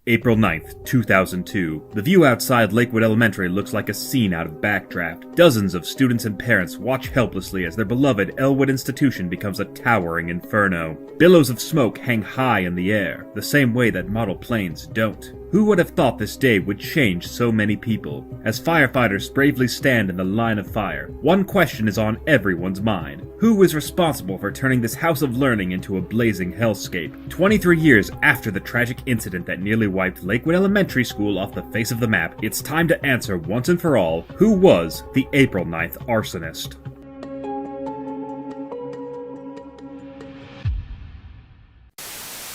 April 9th, 2002. The view outside Lakewood Elementary looks like a scene out of Backdraft. Dozens of students and parents watch helplessly as their beloved Elwood institution becomes a towering inferno. Billows of smoke hang high in the air, the same way that model planes don't. Who would have thought this day would change so many people? As firefighters bravely stand in the line of fire, one question is on everyone's mind. Who is responsible for turning this house of learning into a blazing hellscape? 23 years after the tragic incident that nearly wiped Lakewood Elementary School off the face of the map, it's time to answer once and for all, who was the April 9th arsonist?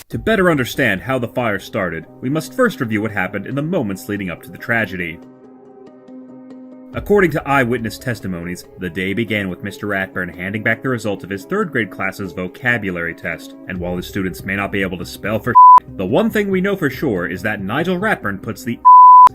To better understand how the fire started, we must first review what happened in the moments leading up to the tragedy. According to eyewitness testimonies, the day began with Mr. Ratburn handing back the result of his third grade class's vocabulary test, and while his students may not be able to spell for the one thing we know for sure is that Nigel Ratburn puts the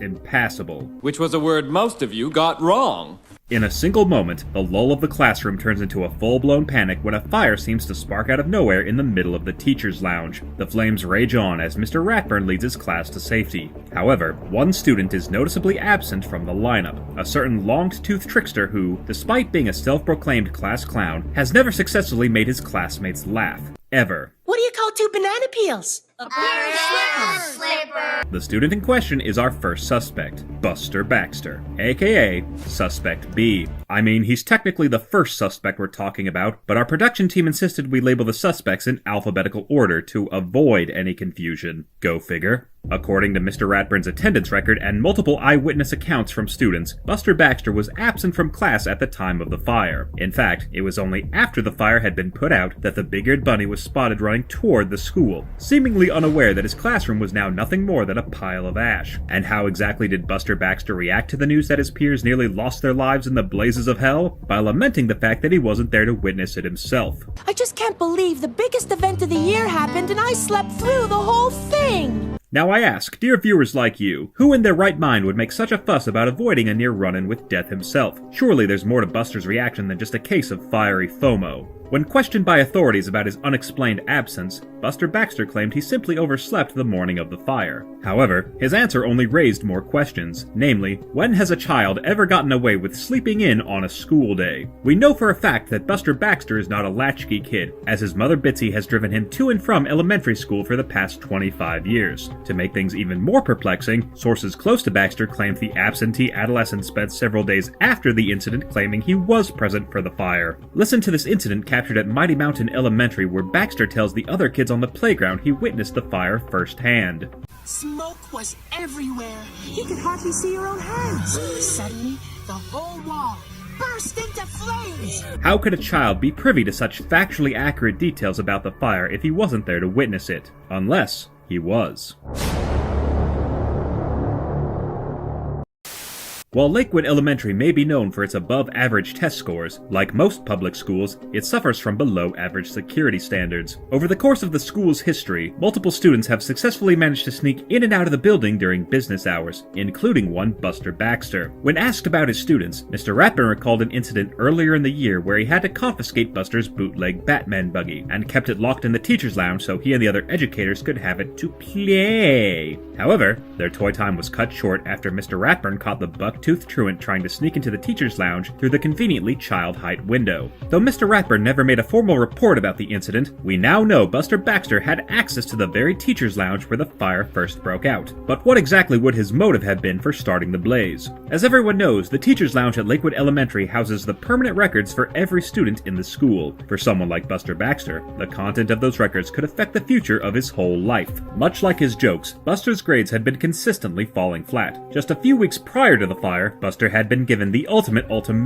in passable. Which was a word most of you got wrong. In a single moment, the lull of the classroom turns into a full-blown panic when a fire seems to spark out of nowhere in the middle of the teacher's lounge. The flames rage on as Mr. Ratburn leads his class to safety. However, one student is noticeably absent from the lineup, a certain long-toothed trickster who, despite being a self-proclaimed class clown, has never successfully made his classmates laugh. Ever. What do you call two banana peels? A pair of slippers. The student in question is our first suspect, Buster Baxter, aka Suspect B. I mean, he's technically the first suspect we're talking about, but our production team insisted we label the suspects in alphabetical order to avoid any confusion. Go figure. According to Mr. Ratburn's attendance record and multiple eyewitness accounts from students, Buster Baxter was absent from class at the time of the fire. In fact, it was only after the fire had been put out that the big-eared bunny was spotted running toward the school, seemingly unaware that his classroom was now nothing more than a pile of ash. And how exactly did Buster Baxter react to the news that his peers nearly lost their lives in the blazes of hell? By lamenting the fact that he wasn't there to witness it himself. I just can't believe the biggest event of the year happened and I slept through the whole thing! Now I ask, dear viewers like you, who in their right mind would make such a fuss about avoiding a near run-in with death himself? Surely there's more to Buster's reaction than just a case of fiery FOMO. When questioned by authorities about his unexplained absence, Buster Baxter claimed he simply overslept the morning of the fire. However, his answer only raised more questions, namely, when has a child ever gotten away with sleeping in on a school day? We know for a fact that Buster Baxter is not a latchkey kid, as his mother Bitsy has driven him to and from elementary school for the past 25 years. To make things even more perplexing, sources close to Baxter claimed the absentee adolescent spent several days after the incident claiming he was present for the fire. Listen to this incident captured at Mighty Mountain Elementary where Baxter tells the other kids on the playground he witnessed the fire firsthand. Smoke was everywhere. You could hardly see your own hands. Suddenly, the whole wall burst into flames. How could a child be privy to such factually accurate details about the fire if he wasn't there to witness it? Unless he was. While Lakewood Elementary may be known for its above-average test scores, like most public schools, it suffers from below-average security standards. Over the course of the school's history, multiple students have successfully managed to sneak in and out of the building during business hours, including one Buster Baxter. When asked about his students, Mr. Ratburn recalled an incident earlier in the year where he had to confiscate Buster's bootleg Batman buggy, and kept it locked in the teacher's lounge so he and the other educators could have it to play. However, their toy time was cut short after Mr. Ratburn caught the buck-toothed truant trying to sneak into the teacher's lounge through the conveniently child-height window. Though Mr. Ratburn never made a formal report about the incident, we now know Buster Baxter had access to the very teacher's lounge where the fire first broke out. But what exactly would his motive have been for starting the blaze? As everyone knows, the teacher's lounge at Lakewood Elementary houses the permanent records for every student in the school. For someone like Buster Baxter, the content of those records could affect the future of his whole life. Much like his jokes, Buster's grades had been consistently falling flat. Just a few weeks prior to the fire, Buster had been given the ultimate matum.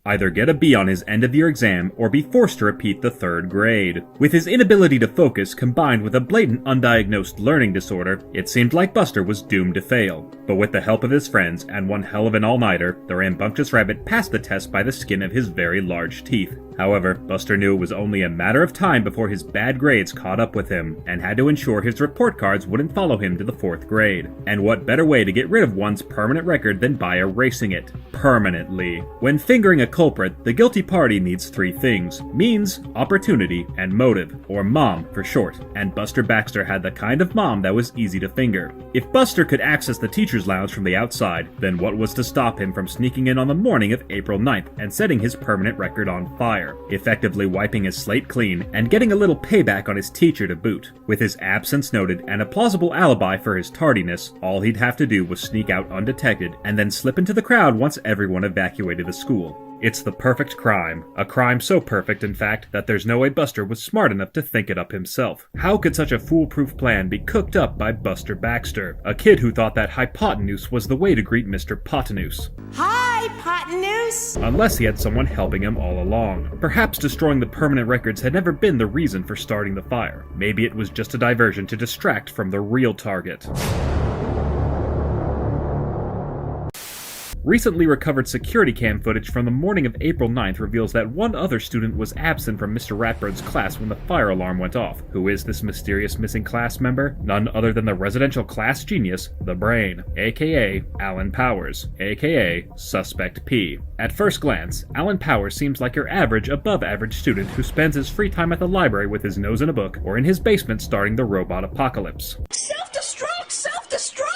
Either get a B on his end-of-year exam or be forced to repeat the third grade. With his inability to focus combined with a blatant undiagnosed learning disorder, it seemed like Buster was doomed to fail. But with the help of his friends and one hell of an all-nighter, the rambunctious rabbit passed the test by the skin of his very large teeth. However, Buster knew it was only a matter of time before his bad grades caught up with him, and had to ensure his report cards wouldn't follow him to the 4th grade. And what better way to get rid of one's permanent record than by erasing it permanently? Definitely. When fingering a culprit, the guilty party needs three things: means, opportunity, and motive, or MOM for short. And Buster Baxter had the kind of mom that was easy to finger. If Buster could access the teacher's lounge from the outside, then what was to stop him from sneaking in on the morning of April 9th and setting his permanent record on fire, effectively wiping his slate clean and getting a little payback on his teacher to boot? With his absence noted and a plausible alibi for his tardiness, all he'd have to do was sneak out undetected and then slip into the crowd once everyone evacuated the school. It's the perfect crime. A crime so perfect, in fact, that there's no way Buster was smart enough to think it up himself. How could such a foolproof plan be cooked up by Buster Baxter, a kid who thought that hypotenuse was the way to greet Mr. Potenuse? Hi, Hypotenuse! Unless he had someone helping him all along. Perhaps destroying the permanent records had never been the reason for starting the fire. Maybe it was just a diversion to distract from the real target. Recently recovered security cam footage from the morning of April 9th reveals that one other student was absent from Mr. Ratburn's class when the fire alarm went off. Who is this mysterious missing class member? None other than the residential class genius, the Brain, aka Alan Powers, aka Suspect P. At first glance, Alan Powers seems like your average, above-average student who spends his free time at the library with his nose in a book or in his basement starting the robot apocalypse. Self-destruct! Self-destruct!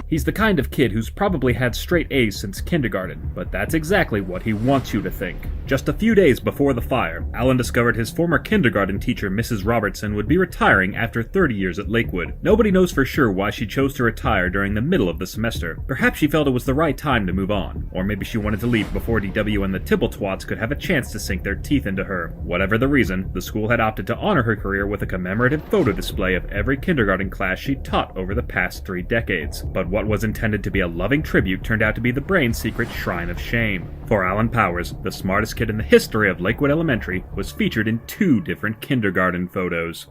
He's the kind of kid who's probably had straight A's since kindergarten, but that's exactly what he wants you to think. Just a few days before the fire, Alan discovered his former kindergarten teacher, Mrs. Robertson, would be retiring after 30 years at Lakewood. Nobody knows for sure why she chose to retire during the middle of the semester. Perhaps she felt it was the right time to move on, or maybe she wanted to leave before DW and the Tibble-twats could have a chance to sink their teeth into her. Whatever the reason, the school had opted to honor her career with a commemorative photo display of every kindergarten class she taught over the past 3 decades. But what was intended to be a loving tribute turned out to be the Brain's secret shrine of shame. For Alan Powers, the smartest kid in the history of Lakewood Elementary, was featured in 2 different kindergarten photos.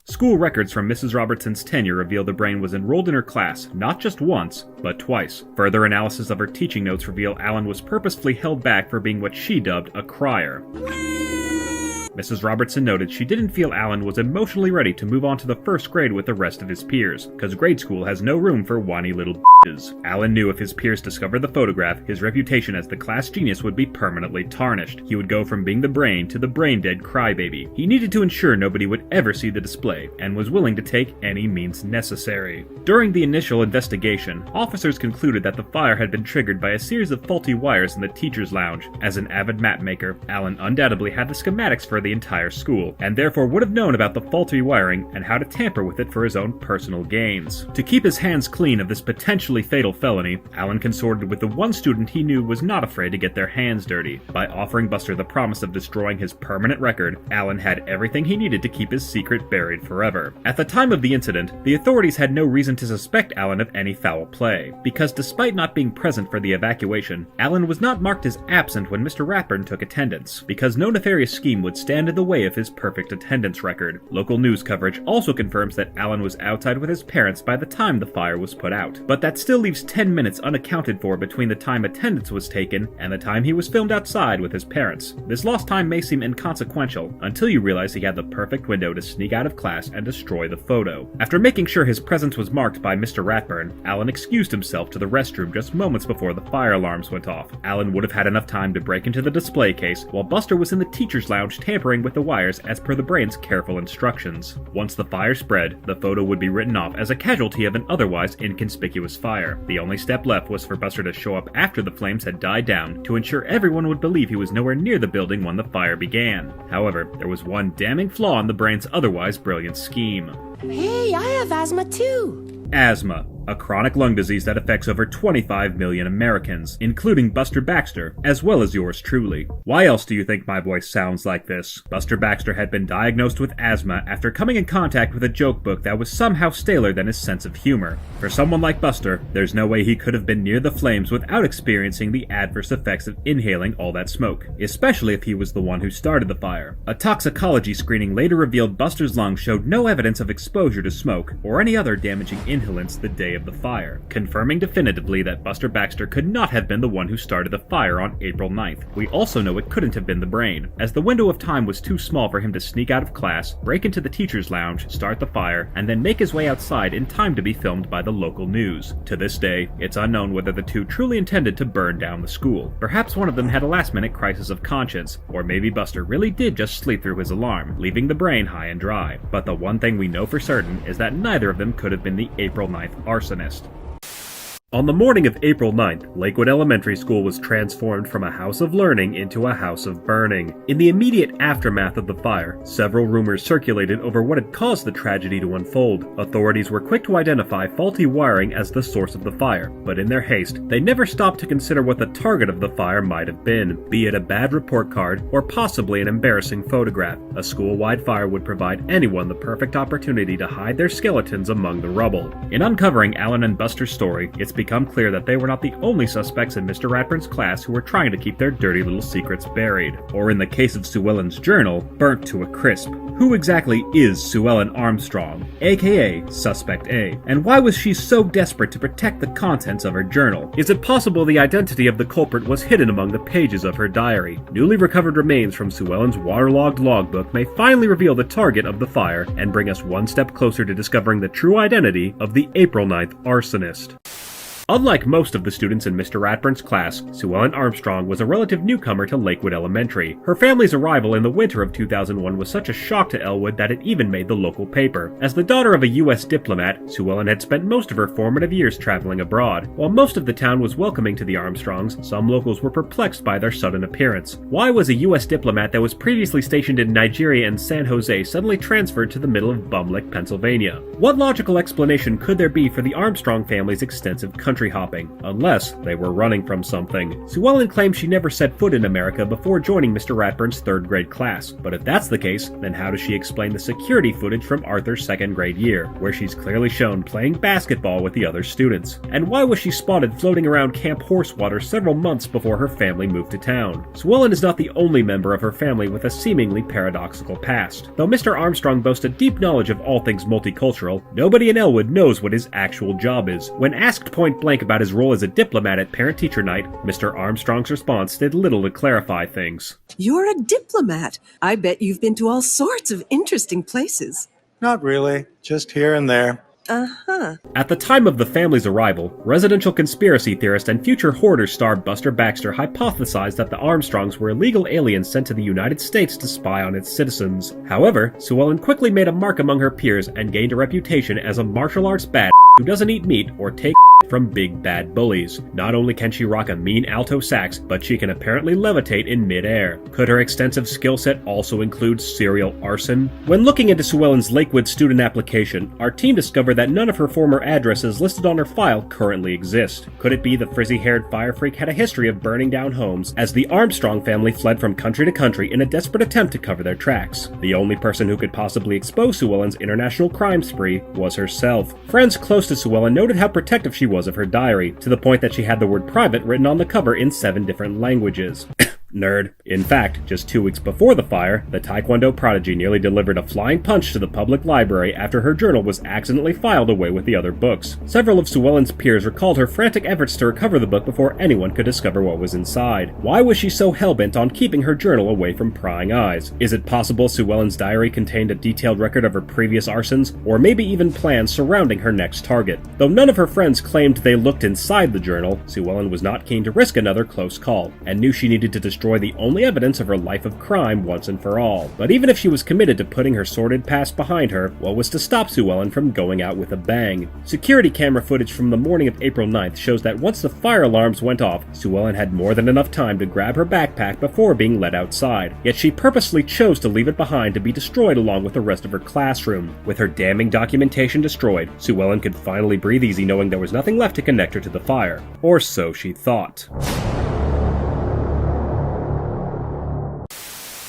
School records from Mrs. Robertson's tenure reveal the Brain was enrolled in her class not just once, but twice. Further analysis of her teaching notes reveal Alan was purposefully held back for being what she dubbed a crier. Mrs. Robertson noted she didn't feel Alan was emotionally ready to move on to the first grade with the rest of his peers, because grade school has no room for whiny little b****s. Alan knew if his peers discovered the photograph, his reputation as the class genius would be permanently tarnished. He would go from being the Brain to the brain-dead crybaby. He needed to ensure nobody would ever see the display, and was willing to take any means necessary. During the initial investigation, officers concluded that the fire had been triggered by a series of faulty wires in the teacher's lounge. As an avid map maker, Alan undoubtedly had the schematics for the entire school, and therefore would have known about the faulty wiring and how to tamper with it for his own personal gains. To keep his hands clean of this potentially fatal felony, Alan consorted with the one student he knew was not afraid to get their hands dirty. By offering Buster the promise of destroying his permanent record, Alan had everything he needed to keep his secret buried forever. At the time of the incident, the authorities had no reason to suspect Alan of any foul play, because despite not being present for the evacuation, Alan was not marked as absent when Mr. Ratburn took attendance, because no nefarious scheme would stand in the way of his perfect attendance record. Local news coverage also confirms that Alan was outside with his parents by the time the fire was put out, but that still leaves 10 minutes unaccounted for between the time attendance was taken and the time he was filmed outside with his parents. This lost time may seem inconsequential until you realize he had the perfect window to sneak out of class and destroy the photo. After making sure his presence was marked by Mr. Ratburn, Alan excused himself to the restroom just moments before the fire alarms went off. Alan would have had enough time to break into the display case while Buster was in the teacher's lounge tampering with the wires as per the Brain's careful instructions. Once the fire spread, the photo would be written off as a casualty of an otherwise inconspicuous fire. The only step left was for Buster to show up after the flames had died down to ensure everyone would believe he was nowhere near the building when the fire began. However, there was one damning flaw in the Brain's otherwise brilliant scheme. Hey, I have asthma too. Asthma, a chronic lung disease that affects over 25 million Americans, including Buster Baxter, as well as yours truly. Why else do you think my voice sounds like this? Buster Baxter had been diagnosed with asthma after coming in contact with a joke book that was somehow staler than his sense of humor. For someone like Buster, there's no way he could have been near the flames without experiencing the adverse effects of inhaling all that smoke, especially if he was the one who started the fire. A toxicology screening later revealed Buster's lungs showed no evidence of exposure to smoke or any other damaging inhalants the day day of the fire, confirming definitively that Buster Baxter could not have been the one who started the fire on April 9th. We also know it couldn't have been the brain, as the window of time was too small for him to sneak out of class, break into the teacher's lounge, start the fire, and then make his way outside in time to be filmed by the local news. To this day, it's unknown whether the two truly intended to burn down the school. Perhaps one of them had a last-minute crisis of conscience, or maybe Buster really did just sleep through his alarm, leaving the brain high and dry. But the one thing we know for certain is that neither of them could have been the April 9th arsonist. On the morning of April 9th, Lakewood Elementary School was transformed from a house of learning into a house of burning. In the immediate aftermath of the fire, several rumors circulated over what had caused the tragedy to unfold. Authorities were quick to identify faulty wiring as the source of the fire, but in their haste, they never stopped to consider what the target of the fire might have been, be it a bad report card or possibly an embarrassing photograph. A school-wide fire would provide anyone the perfect opportunity to hide their skeletons among the rubble. In uncovering Alan and Buster's story, it's become clear that they were not the only suspects in Mr. Ratburn's class who were trying to keep their dirty little secrets buried, or in the case of Sue Ellen's journal, burnt to a crisp. Who exactly is Sue Ellen Armstrong, aka Suspect A, and why was she so desperate to protect the contents of her journal? Is it possible the identity of the culprit was hidden among the pages of her diary? Newly recovered remains from Sue Ellen's waterlogged logbook may finally reveal the target of the fire and bring us one step closer to discovering the true identity of the April 9th arsonist. Unlike most of the students in Mr. Ratburn's class, Sue Ellen Armstrong was a relative newcomer to Lakewood Elementary. Her family's arrival in the winter of 2001 was such a shock to Elwood that it even made the local paper. As the daughter of a U.S. diplomat, Sue Ellen had spent most of her formative years traveling abroad. While most of the town was welcoming to the Armstrongs, some locals were perplexed by their sudden appearance. Why was a U.S. diplomat that was previously stationed in Nigeria and San Jose suddenly transferred to the middle of Bumlick, Pennsylvania? What logical explanation could there be for the Armstrong family's extensive country hopping, unless they were running from something? Sue Ellen claims she never set foot in America before joining Mr. Ratburn's third grade class, but if that's the case, then how does she explain the security footage from Arthur's second grade year, where she's clearly shown playing basketball with the other students? And why was she spotted floating around Camp Horsewater several months before her family moved to town? Sue Ellen is not the only member of her family with a seemingly paradoxical past. Though Mr. Armstrong boasts a deep knowledge of all things multicultural, nobody in Elwood knows what his actual job is. When asked point blank about his role as a diplomat at parent-teacher night, Mr. Armstrong's response did little to clarify things. You're a diplomat. I bet you've been to all sorts of interesting places. Not really, just here and there. Uh-huh. At the time of the family's arrival, residential conspiracy theorist and future hoarder star Buster Baxter hypothesized that the Armstrongs were illegal aliens sent to the United States to spy on its citizens. However, Sue Ellen quickly made a mark among her peers and gained a reputation as a martial arts badass who doesn't eat meat or take from big bad bullies. Not only can she rock a mean alto sax, but she can apparently levitate in mid-air. Could her extensive skill set also include serial arson? When looking into Sue Ellen's Lakewood student application, our team discovered that none of her former addresses listed on her file currently exist. Could it be the frizzy-haired fire freak had a history of burning down homes, as the Armstrong family fled from country to country in a desperate attempt to cover their tracks? The only person who could possibly expose Sue Ellen's international crime spree was herself. Friends close to Sue Ellen noted how protective she was of her diary, to the point that she had the word private written on the cover in 7 different languages. Nerd. In fact, just 2 weeks before the fire, the Taekwondo prodigy nearly delivered a flying punch to the public library after her journal was accidentally filed away with the other books. Several of Sue Ellen's peers recalled her frantic efforts to recover the book before anyone could discover what was inside. Why was she so hellbent on keeping her journal away from prying eyes? Is it possible Sue Ellen's diary contained a detailed record of her previous arsons, or maybe even plans surrounding her next target? Though none of her friends claimed they looked inside the journal, Sue Ellen was not keen to risk another close call, and knew she needed to destroy the only evidence of her life of crime once and for all. But even if she was committed to putting her sordid past behind her, what was to stop Sue Ellen from going out with a bang? Security camera footage from the morning of April 9th shows that once the fire alarms went off, Sue Ellen had more than enough time to grab her backpack before being led outside. Yet she purposely chose to leave it behind to be destroyed along with the rest of her classroom. With her damning documentation destroyed, Sue Ellen could finally breathe easy knowing there was nothing left to connect her to the fire. Or so she thought.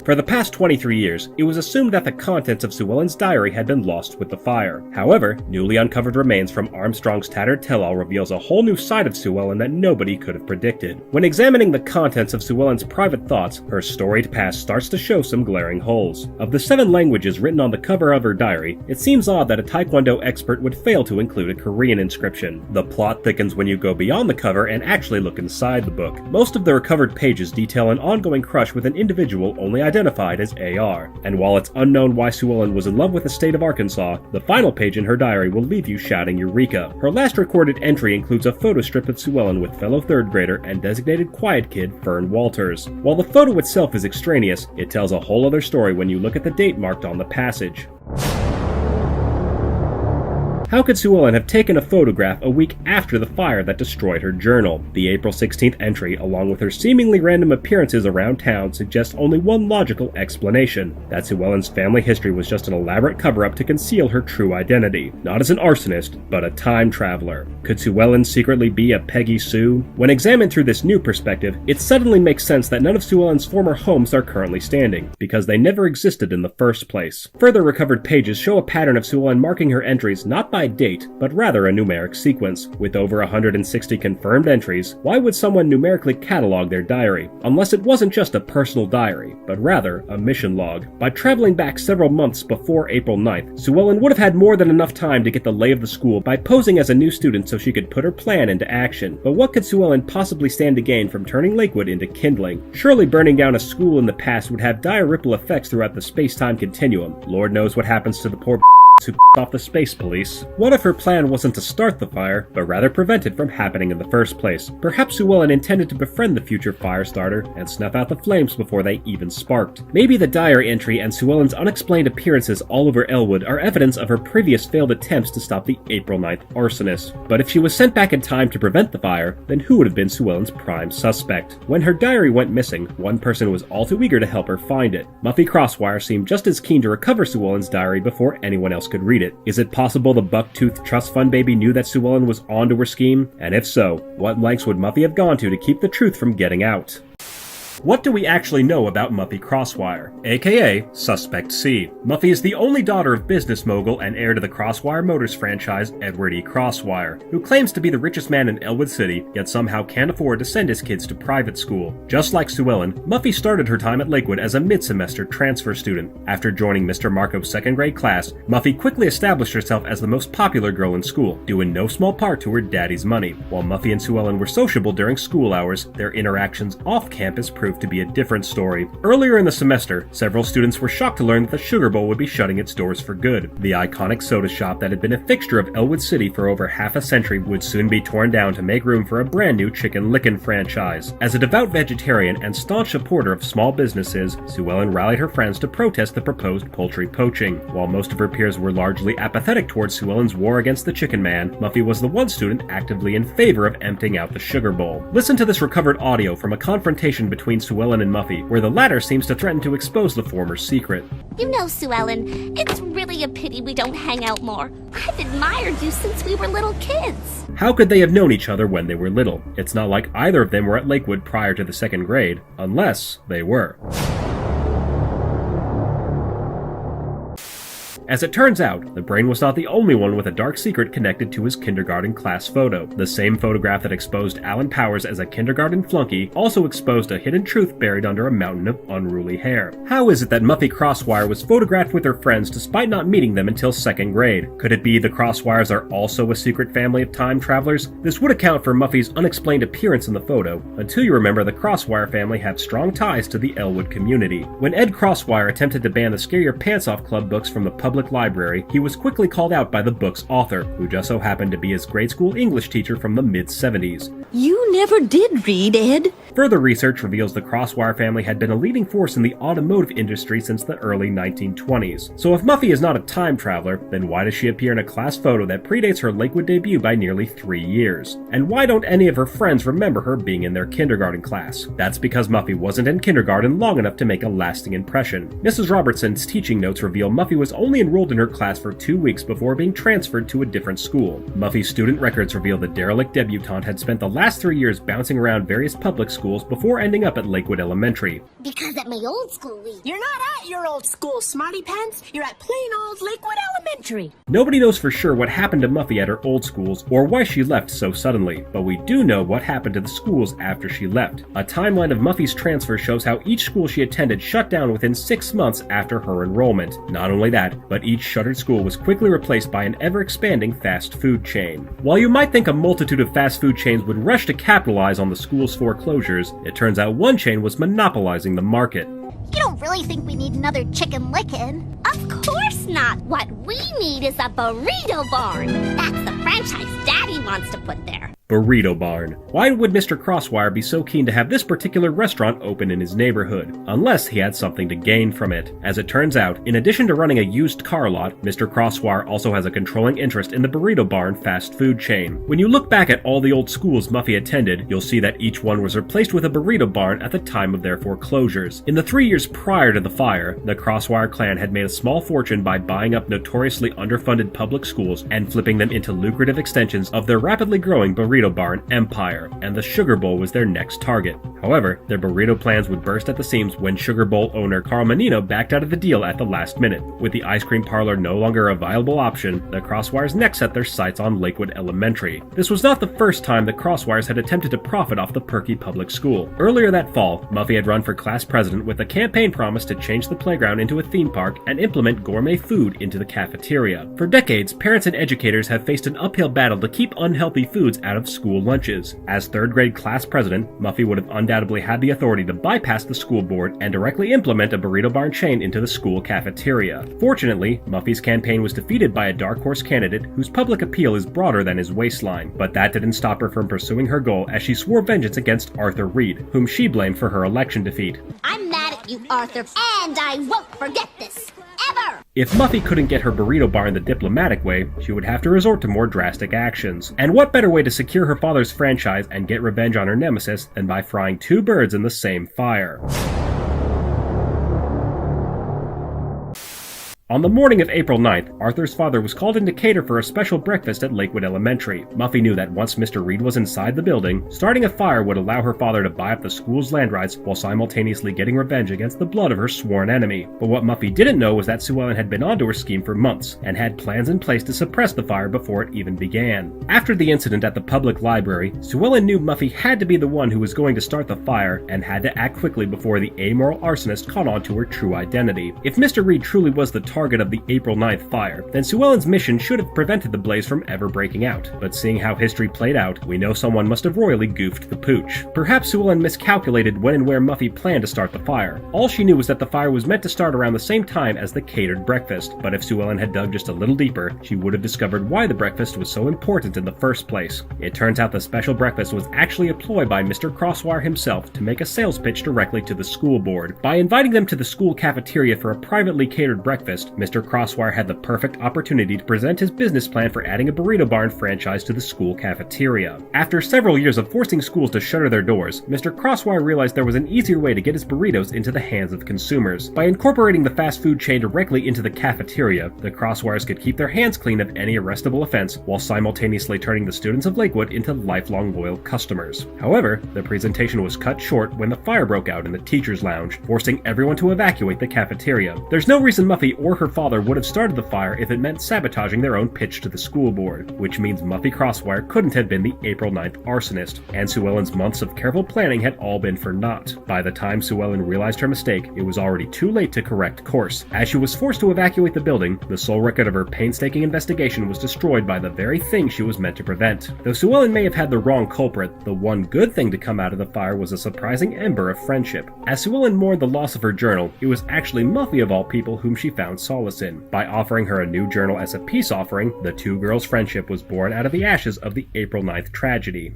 For the past 23 years, it was assumed that the contents of Sue Ellen's diary had been lost with the fire. However, newly uncovered remains from Armstrong's tattered tell-all reveals a whole new side of Sue Ellen that nobody could have predicted. When examining the contents of Sue Ellen's private thoughts, her storied past starts to show some glaring holes. Of the 7 languages written on the cover of her diary, it seems odd that a Taekwondo expert would fail to include a Korean inscription. The plot thickens when you go beyond the cover and actually look inside the book. Most of the recovered pages detail an ongoing crush with an individual only identified as AR. And while it's unknown why Sue Ellen was in love with the state of Arkansas, the final page in her diary will leave you shouting Eureka. Her last recorded entry includes a photo strip of Sue Ellen with fellow 3rd grader and designated quiet kid Fern Walters. While the photo itself is extraneous, it tells a whole other story when you look at the date marked on the passage. How could Sue Ellen have taken a photograph a week after the fire that destroyed her journal? The April 16th entry, along with her seemingly random appearances around town, suggests only one logical explanation: that Sue Ellen's family history was just an elaborate cover-up to conceal her true identity, not as an arsonist, but a time traveler. Could Sue Ellen secretly be a Peggy Sue? When examined through this new perspective, it suddenly makes sense that none of Sue Ellen's former homes are currently standing, because they never existed in the first place. Further recovered pages show a pattern of Sue Ellen marking her entries not by date, but rather a numeric sequence. With over 160 confirmed entries, why would someone numerically catalog their diary? Unless it wasn't just a personal diary, but rather a mission log. By traveling back several months before April 9th, Sue Ellen would have had more than enough time to get the lay of the school by posing as a new student so she could put her plan into action. But what could Sue Ellen possibly stand to gain from turning Lakewood into kindling? Surely burning down a school in the past would have dire ripple effects throughout the space-time continuum. Lord knows what happens to the poor who off the space police. What if her plan wasn't to start the fire, but rather prevent it from happening in the first place? Perhaps Sue Ellen intended to befriend the future fire starter and snuff out the flames before they even sparked. Maybe the diary entry and Sue Ellen's unexplained appearances all over Elwood are evidence of her previous failed attempts to stop the April 9th arsonist. But if she was sent back in time to prevent the fire, then who would have been Sue Ellen's prime suspect? When her diary went missing, one person was all too eager to help her find it. Muffy Crosswire seemed just as keen to recover Sue Ellen's diary before anyone else could read it. Is it possible the Bucktooth Trust Fund baby knew that Sue Ellen was onto her scheme? And if so, what lengths would Muffy have gone to keep the truth from getting out? What do we actually know about Muffy Crosswire, aka Suspect C? Muffy is the only daughter of business mogul and heir to the Crosswire Motors franchise, Edward E. Crosswire, who claims to be the richest man in Elwood City, yet somehow can't afford to send his kids to private school. Just like Sue Ellen, Muffy started her time at Lakewood as a mid-semester transfer student. After joining Mr. Marco's 2nd grade class, Muffy quickly established herself as the most popular girl in school, due in no small part to her daddy's money. While Muffy and Sue Ellen were sociable during school hours, their interactions off-campus proved to be a different story. Earlier in the semester, several students were shocked to learn that the Sugar Bowl would be shutting its doors for good. The iconic soda shop that had been a fixture of Elwood City for over half a century would soon be torn down to make room for a brand new Chicken Lickin' franchise. As a devout vegetarian and staunch supporter of small businesses, Sue Ellen rallied her friends to protest the proposed poultry poaching. While most of her peers were largely apathetic towards Sue Ellen's war against the Chicken Man, Muffy was the one student actively in favor of emptying out the Sugar Bowl. Listen to this recovered audio from a confrontation between Sue Ellen and Muffy, where the latter seems to threaten to expose the former's secret. You know, Sue Ellen, it's really a pity we don't hang out more. I've admired you since we were little kids. How could they have known each other when they were little? It's not like either of them were at Lakewood prior to the 2nd grade, unless they were. As it turns out, the brain was not the only one with a dark secret connected to his kindergarten class photo. The same photograph that exposed Alan Powers as a kindergarten flunky also exposed a hidden truth buried under a mountain of unruly hair. How is it that Muffy Crosswire was photographed with her friends despite not meeting them until 2nd grade? Could it be the Crosswires are also a secret family of time travelers? This would account for Muffy's unexplained appearance in the photo, until you remember the Crosswire family had strong ties to the Elwood community. When Ed Crosswire attempted to ban the Scare Your Pants Off Club books from the public library, he was quickly called out by the book's author, who just so happened to be his grade school English teacher from the mid-70s. You never did read, Ed. Further research reveals the Crosswire family had been a leading force in the automotive industry since the early 1920s. So if Muffy is not a time traveler, then why does she appear in a class photo that predates her Lakewood debut by nearly 3 years? And why don't any of her friends remember her being in their kindergarten class? That's because Muffy wasn't in kindergarten long enough to make a lasting impression. Mrs. Robertson's teaching notes reveal Muffy was only enrolled in her class for 2 weeks before being transferred to a different school. Muffy's student records reveal the derelict debutante had spent the last 3 years bouncing around various public schools before ending up at Lakewood Elementary. Because at my old school, You're not at your old school, Smarty Pants. You're at plain old Lakewood Elementary. Nobody knows for sure what happened to Muffy at her old schools or why she left so suddenly, but we do know what happened to the schools after she left. A timeline of Muffy's transfer shows how each school she attended shut down within 6 months after her enrollment. Not only that, but each shuttered school was quickly replaced by an ever-expanding fast food chain. While you might think a multitude of fast food chains would rush to capitalize on the school's foreclosures, it turns out one chain was monopolizing the market. you don't really think we need another chicken lickin'? Of course not. What we need is a burrito barn. That's the franchise Daddy wants to put there. Burrito Barn. Why would Mr. Crosswire be so keen to have this particular restaurant open in his neighborhood? Unless he had something to gain from it. As it turns out, in addition to running a used car lot, Mr. Crosswire also has a controlling interest in the Burrito Barn fast food chain. When you look back at all the old schools Muffy attended, you'll see that each one was replaced with a Burrito Barn at the time of their foreclosures. In the 3 years prior to the fire, the Crosswire clan had made a small fortune by buying up notoriously underfunded public schools and flipping them into lucrative extensions of their rapidly growing Burrito Barn empire, and the Sugar Bowl was their next target. However, their burrito plans would burst at the seams when Sugar Bowl owner Carl Menino backed out of the deal at the last minute. With the ice cream parlor no longer a viable option, the Crosswires next set their sights on Lakewood Elementary. This was not the first time the Crosswires had attempted to profit off the perky public school. Earlier that fall, Muffy had run for class president with a campaign promise to change the playground into a theme park and implement gourmet food into the cafeteria. For decades, parents and educators have faced an uphill battle to keep unhealthy foods out of school lunches. As third grade class president, Muffy would have undoubtedly had the authority to bypass the school board and directly implement a Burrito Barn chain into the school cafeteria. Fortunately, Muffy's campaign was defeated by a dark horse candidate whose public appeal is broader than his waistline, but that didn't stop her from pursuing her goal as she swore vengeance against Arthur Reed, whom she blamed for her election defeat. I'm mad at you, Arthur, and I won't forget this. Ever! If Muffy couldn't get her Burrito Barn the diplomatic way, she would have to resort to more drastic actions. And what better way to secure her father's franchise and get revenge on her nemesis than by frying two birds in the same fire? On the morning of April 9th, Arthur's father was called in to cater for a special breakfast at Lakewood Elementary. Muffy knew that once Mr. Reed was inside the building, starting a fire would allow her father to buy up the school's land rights while simultaneously getting revenge against the blood of her sworn enemy. But what Muffy didn't know was that Sue Ellen had been onto her scheme for months, and had plans in place to suppress the fire before it even began. After the incident at the public library, Sue Ellen knew Muffy had to be the one who was going to start the fire, and had to act quickly before the amoral arsonist caught on to her true identity. If Mr. Reed truly was the target of the April 9th fire, then Sue Ellen's mission should have prevented the blaze from ever breaking out. But seeing how history played out, we know someone must have royally goofed the pooch. Perhaps Sue Ellen miscalculated when and where Muffy planned to start the fire. All she knew was that the fire was meant to start around the same time as the catered breakfast, but if Sue Ellen had dug just a little deeper, she would have discovered why the breakfast was so important in the first place. It turns out the special breakfast was actually a ploy by Mr. Crosswire himself to make a sales pitch directly to the school board. By inviting them to the school cafeteria for a privately catered breakfast, Mr. Crosswire had the perfect opportunity to present his business plan for adding a Burrito Barn franchise to the school cafeteria. After several years of forcing schools to shutter their doors, Mr. Crosswire realized there was an easier way to get his burritos into the hands of consumers. By incorporating the fast food chain directly into the cafeteria, the Crosswires could keep their hands clean of any arrestable offense while simultaneously turning the students of Lakewood into lifelong loyal customers. However, the presentation was cut short when the fire broke out in the teacher's lounge, forcing everyone to evacuate the cafeteria. There's no reason Muffy or her father would have started the fire if it meant sabotaging their own pitch to the school board, which means Muffy Crosswire couldn't have been the April 9th arsonist, and Sue Ellen's months of careful planning had all been for naught. By the time Sue Ellen realized her mistake, it was already too late to correct course. As she was forced to evacuate the building, the sole record of her painstaking investigation was destroyed by the very thing she was meant to prevent. Though Sue Ellen may have had the wrong culprit, the one good thing to come out of the fire was a surprising ember of friendship. As Sue Ellen mourned the loss of her journal, it was actually Muffy of all people whom she found solace in. By offering her a new journal as a peace offering, the two girls' friendship was born out of the ashes of the April 9th tragedy.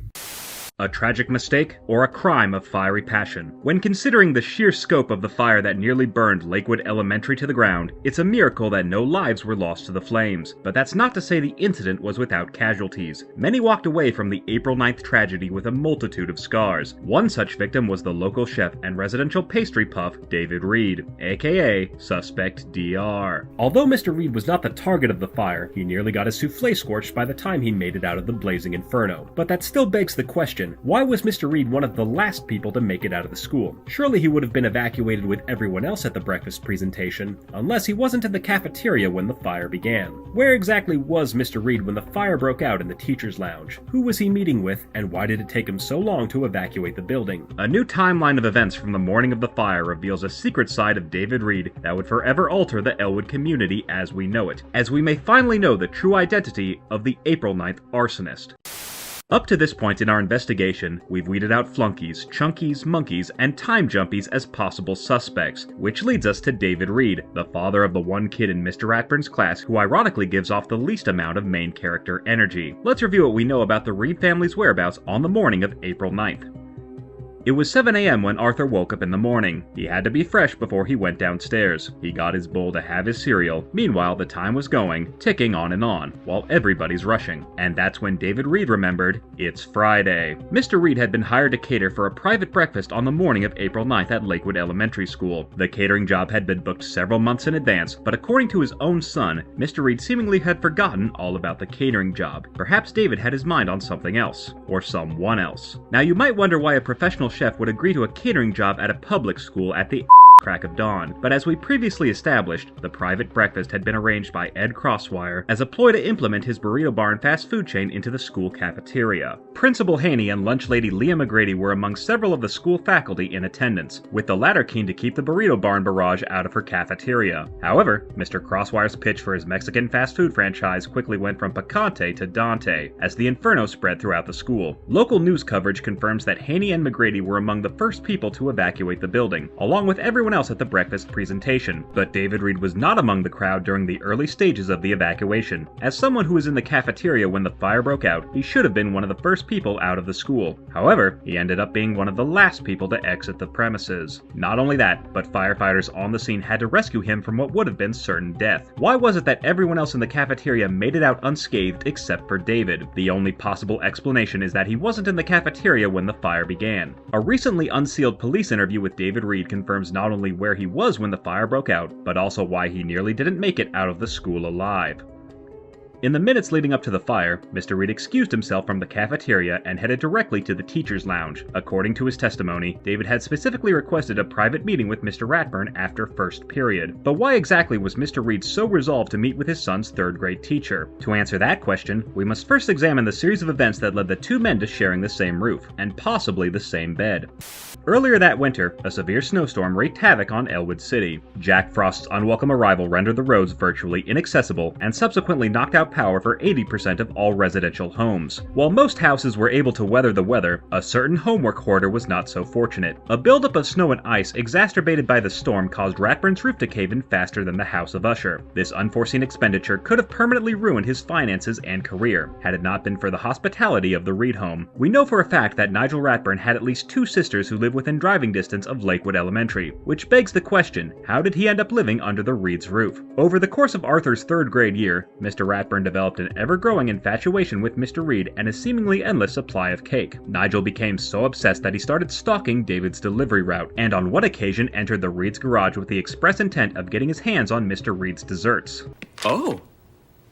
A tragic mistake, or a crime of fiery passion? When considering the sheer scope of the fire that nearly burned Lakewood Elementary to the ground, it's a miracle that no lives were lost to the flames. But that's not to say the incident was without casualties. Many walked away from the April 9th tragedy with a multitude of scars. One such victim was the local chef and residential pastry puff, David Reed, aka Suspect DR. Although Mr. Reed was not the target of the fire, he nearly got his souffle scorched by the time he made it out of the blazing inferno. But that still begs the question, why was Mr. Reed one of the last people to make it out of the school? Surely he would have been evacuated with everyone else at the breakfast presentation, unless he wasn't in the cafeteria when the fire began. Where exactly was Mr. Reed when the fire broke out in the teacher's lounge? Who was he meeting with, and why did it take him so long to evacuate the building? A new timeline of events from the morning of the fire reveals a secret side of David Reed that would forever alter the Elwood community as we know it, as we may finally know the true identity of the April 9th arsonist. Up to this point in our investigation, we've weeded out flunkies, chunkies, monkeys, and time jumpies as possible suspects, which leads us to David Reed, the father of the one kid in Mr. Ratburn's class who ironically gives off the least amount of main character energy. Let's review what we know about the Reed family's whereabouts on the morning of April 9th. It was 7 a.m. when Arthur woke up in the morning. He had to be fresh before he went downstairs. He got his bowl to have his cereal. Meanwhile, the time was going, ticking on, while everybody's rushing. And that's when David Reed remembered, it's Friday. Mr. Reed had been hired to cater for a private breakfast on the morning of April 9th at Lakewood Elementary School. The catering job had been booked several months in advance, but according to his own son, Mr. Reed seemingly had forgotten all about the catering job. Perhaps David had his mind on something else, or someone else. Now you might wonder why a professional chef would agree to a catering job at a public school at the crack of dawn, but as we previously established, the private breakfast had been arranged by Ed Crosswire as a ploy to implement his Burrito Barn fast food chain into the school cafeteria. Principal Haney and lunch lady Leah McGrady were among several of the school faculty in attendance, with the latter keen to keep the Burrito Barn barrage out of her cafeteria. However, Mr. Crosswire's pitch for his Mexican fast food franchise quickly went from picante to Dante, as the inferno spread throughout the school. Local news coverage confirms that Haney and McGrady were among the first people to evacuate the building, along with everyone else at the breakfast presentation, but David Reed was not among the crowd during the early stages of the evacuation. As someone who was in the cafeteria when the fire broke out, he should have been one of the first people out of the school. However, he ended up being one of the last people to exit the premises. Not only that, but firefighters on the scene had to rescue him from what would have been certain death. Why was it that everyone else in the cafeteria made it out unscathed except for David? The only possible explanation is that he wasn't in the cafeteria when the fire began. A recently unsealed police interview with David Reed confirms not only where he was when the fire broke out, but also why he nearly didn't make it out of the school alive. In the minutes leading up to the fire, Mr. Reed excused himself from the cafeteria and headed directly to the teacher's lounge. According to his testimony, David had specifically requested a private meeting with Mr. Ratburn after first period. But why exactly was Mr. Reed so resolved to meet with his son's third-grade teacher? To answer that question, we must first examine the series of events that led the two men to sharing the same roof, and possibly the same bed. Earlier that winter, a severe snowstorm wreaked havoc on Elwood City. Jack Frost's unwelcome arrival rendered the roads virtually inaccessible and subsequently knocked out power for 80% of all residential homes. While most houses were able to weather the weather, a certain homework hoarder was not so fortunate. A buildup of snow and ice exacerbated by the storm caused Ratburn's roof to cave in faster than the House of Usher. This unforeseen expenditure could have permanently ruined his finances and career, had it not been for the hospitality of the Reed home. We know for a fact that Nigel Ratburn had at least two sisters who lived within driving distance of Lakewood Elementary, which begs the question, how did he end up living under the Reed's roof? Over the course of Arthur's third grade year, Mr. Ratburn developed an ever-growing infatuation with Mr. Reed and a seemingly endless supply of cake. Nigel became so obsessed that he started stalking David's delivery route, and on one occasion entered the Reed's garage with the express intent of getting his hands on Mr. Reed's desserts. Oh.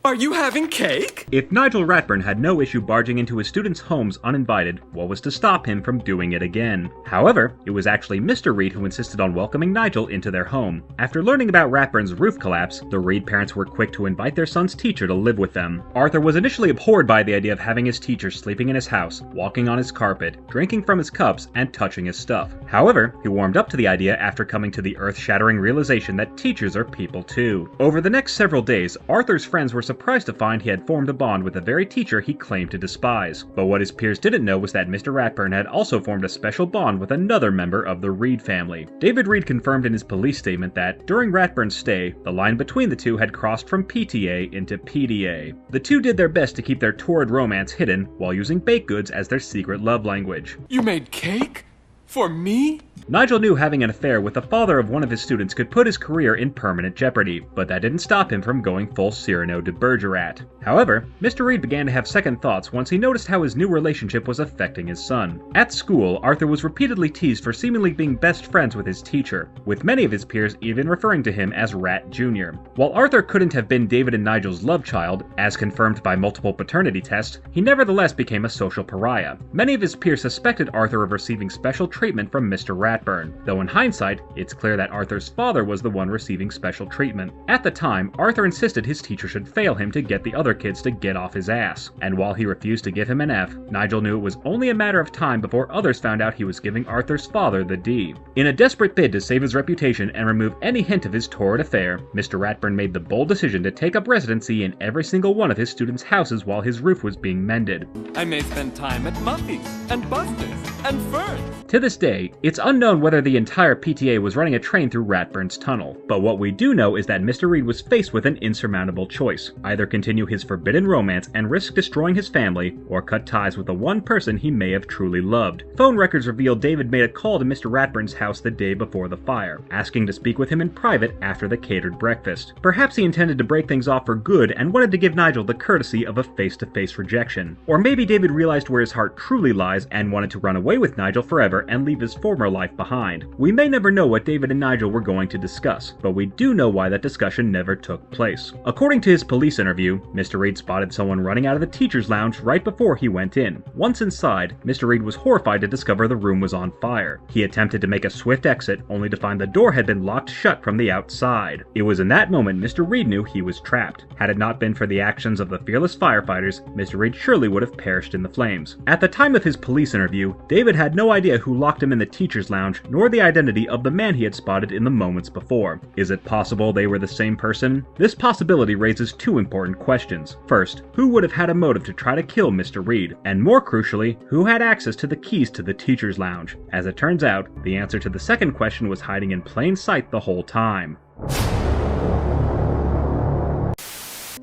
Are you having cake? If Nigel Ratburn had no issue barging into his students' homes uninvited, what was to stop him from doing it again? However, it was actually Mr. Reed who insisted on welcoming Nigel into their home. After learning about Ratburn's roof collapse, the Reed parents were quick to invite their son's teacher to live with them. Arthur was initially abhorred by the idea of having his teacher sleeping in his house, walking on his carpet, drinking from his cups, and touching his stuff. However, he warmed up to the idea after coming to the earth-shattering realization that teachers are people too. Over the next several days, Arthur's friends were surprised to find he had formed a bond with the very teacher he claimed to despise. But what his peers didn't know was that Mr. Ratburn had also formed a special bond with another member of the Reed family. David Reed confirmed in his police statement that, during Ratburn's stay, the line between the two had crossed from PTA into PDA. The two did their best to keep their torrid romance hidden while using baked goods as their secret love language. You made cake? For me? Nigel knew having an affair with the father of one of his students could put his career in permanent jeopardy, but that didn't stop him from going full Cyrano de Bergerac. However, Mr. Reed began to have second thoughts once he noticed how his new relationship was affecting his son. At school, Arthur was repeatedly teased for seemingly being best friends with his teacher, with many of his peers even referring to him as Rat Jr. While Arthur couldn't have been David and Nigel's love child, as confirmed by multiple paternity tests, he nevertheless became a social pariah. Many of his peers suspected Arthur of receiving special treatment from Mr. Ratburn, though in hindsight, it's clear that Arthur's father was the one receiving special treatment. At the time, Arthur insisted his teacher should fail him to get the other kids to get off his ass, and while he refused to give him an F, Nigel knew it was only a matter of time before others found out he was giving Arthur's father the D. In a desperate bid to save his reputation and remove any hint of his torrid affair, Mr. Ratburn made the bold decision to take up residency in every single one of his students' houses while his roof was being mended. I may spend time at Muffy's and Buster's and Fern's. To this day, it's unknown whether the entire PTA was running a train through Ratburn's tunnel, but what we do know is that Mr. Reed was faced with an insurmountable choice: either continue his forbidden romance and risk destroying his family, or cut ties with the one person he may have truly loved. Phone records reveal David made a call to Mr. Ratburn's house the day before the fire, asking to speak with him in private after the catered breakfast. Perhaps he intended to break things off for good and wanted to give Nigel the courtesy of a face-to-face rejection. Or maybe David realized where his heart truly lies and wanted to run away with Nigel forever and leave his former life behind. We may never know what David and Nigel were going to discuss, but we do know why that discussion never took place. According to his police interview, Mr. Reed spotted someone running out of the teacher's lounge right before he went in. Once inside, Mr. Reed was horrified to discover the room was on fire. He attempted to make a swift exit, only to find the door had been locked shut from the outside. It was in that moment Mr. Reed knew he was trapped. Had it not been for the actions of the fearless firefighters, Mr. Reed surely would have perished in the flames. At the time of his police interview, David had no idea who locked him in the teacher's lounge, nor the identity of the man he had spotted in the moments before. Is it possible they were the same person? This possibility raises two important questions. First, who would have had a motive to try to kill Mr. Reed? And more crucially, who had access to the keys to the teacher's lounge? As it turns out, the answer to the second question was hiding in plain sight the whole time.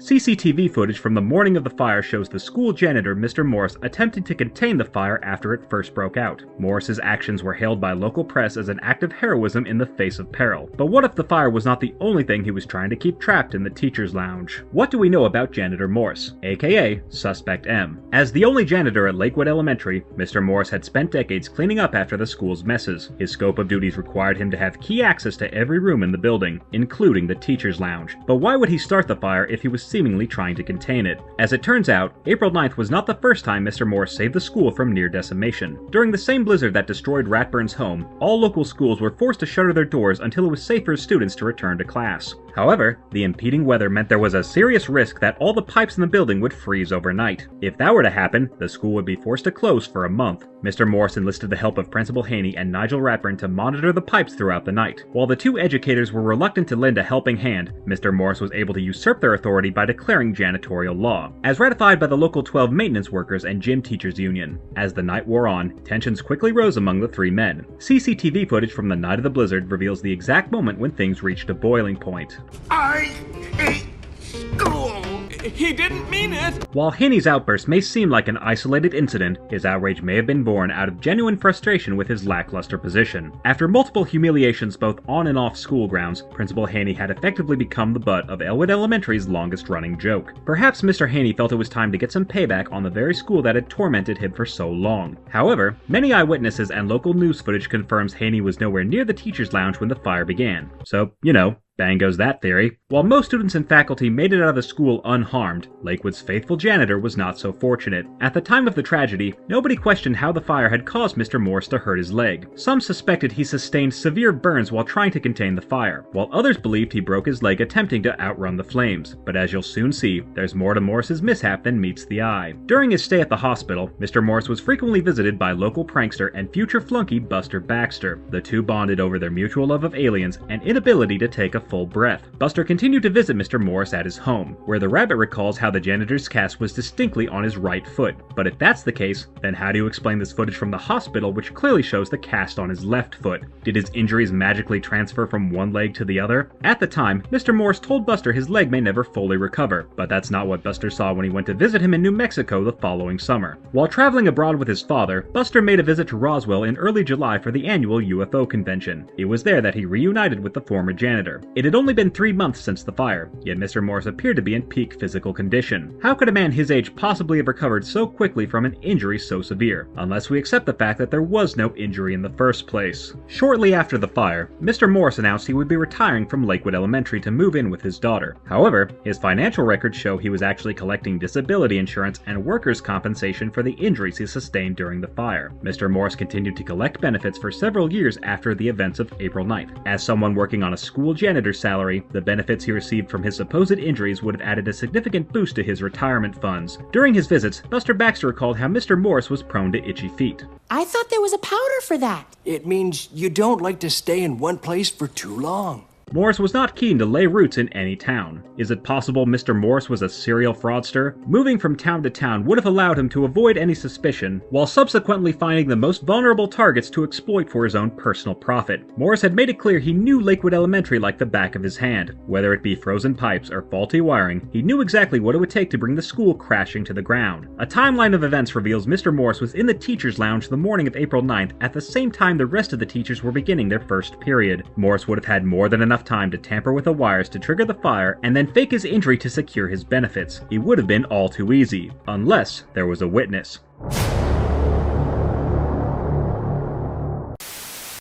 CCTV footage from the morning of the fire shows the school janitor, Mr. Morris, attempting to contain the fire after it first broke out. Morris's actions were hailed by local press as an act of heroism in the face of peril. But what if the fire was not the only thing he was trying to keep trapped in the teacher's lounge? What do we know about Janitor Morris, aka Suspect M? As the only janitor at Lakewood Elementary, Mr. Morris had spent decades cleaning up after the school's messes. His scope of duties required him to have key access to every room in the building, including the teacher's lounge. But why would he start the fire if he was seemingly trying to contain it? As it turns out, April 9th was not the first time Mr. Morris saved the school from near decimation. During the same blizzard that destroyed Ratburn's home, all local schools were forced to shutter their doors until it was safe for students to return to class. However, the impeding weather meant there was a serious risk that all the pipes in the building would freeze overnight. If that were to happen, the school would be forced to close for a month. Mr. Morris enlisted the help of Principal Haney and Nigel Ratburn to monitor the pipes throughout the night. While the two educators were reluctant to lend a helping hand, Mr. Morris was able to usurp their authority by declaring janitorial law, as ratified by the local 12 maintenance workers and gym teachers union. As the night wore on, tensions quickly rose among the three men. CCTV footage from the night of the blizzard reveals the exact moment when things reached a boiling point. I hate school! He didn't mean it! While Haney's outburst may seem like an isolated incident, his outrage may have been born out of genuine frustration with his lackluster position. After multiple humiliations both on and off school grounds, Principal Haney had effectively become the butt of Elwood Elementary's longest-running joke. Perhaps Mr. Haney felt it was time to get some payback on the very school that had tormented him for so long. However, many eyewitnesses and local news footage confirms Haney was nowhere near the teacher's lounge when the fire began. So, bang goes that theory. While most students and faculty made it out of the school unharmed, Lakewood's faithful janitor was not so fortunate. At the time of the tragedy, nobody questioned how the fire had caused Mr. Morris to hurt his leg. Some suspected he sustained severe burns while trying to contain the fire, while others believed he broke his leg attempting to outrun the flames. But as you'll soon see, there's more to Morris's mishap than meets the eye. During his stay at the hospital, Mr. Morris was frequently visited by local prankster and future flunky Buster Baxter. The two bonded over their mutual love of aliens and inability to take a full breath. Buster continued to visit Mr. Morris at his home, where the rabbit recalls how the janitor's cast was distinctly on his right foot. But if that's the case, then how do you explain this footage from the hospital which clearly shows the cast on his left foot? Did his injuries magically transfer from one leg to the other? At the time, Mr. Morris told Buster his leg may never fully recover, but that's not what Buster saw when he went to visit him in New Mexico the following summer. While traveling abroad with his father, Buster made a visit to Roswell in early July for the annual UFO convention. It was there that he reunited with the former janitor. It had only been 3 months since the fire, yet Mr. Morris appeared to be in peak physical condition. How could a man his age possibly have recovered so quickly from an injury so severe, unless we accept the fact that there was no injury in the first place? Shortly after the fire, Mr. Morris announced he would be retiring from Lakewood Elementary to move in with his daughter. However, his financial records show he was actually collecting disability insurance and workers' compensation for the injuries he sustained during the fire. Mr. Morris continued to collect benefits for several years after the events of April 9th. As someone working on a school janitor's salary, the benefits he received from his supposed injuries would have added a significant boost to his retirement funds. During his visits, Buster Baxter recalled how Mr. Morris was prone to itchy feet. I thought there was a powder for that. It means you don't like to stay in one place for too long. Morris was not keen to lay roots in any town. Is it possible Mr. Morris was a serial fraudster? Moving from town to town would have allowed him to avoid any suspicion, while subsequently finding the most vulnerable targets to exploit for his own personal profit. Morris had made it clear he knew Lakewood Elementary like the back of his hand. Whether it be frozen pipes or faulty wiring, he knew exactly what it would take to bring the school crashing to the ground. A timeline of events reveals Mr. Morris was in the teacher's lounge the morning of April 9th at the same time the rest of the teachers were beginning their first period. Morris would have had more than enough time to tamper with the wires to trigger the fire and then fake his injury to secure his benefits. It would have been all too easy, unless there was a witness.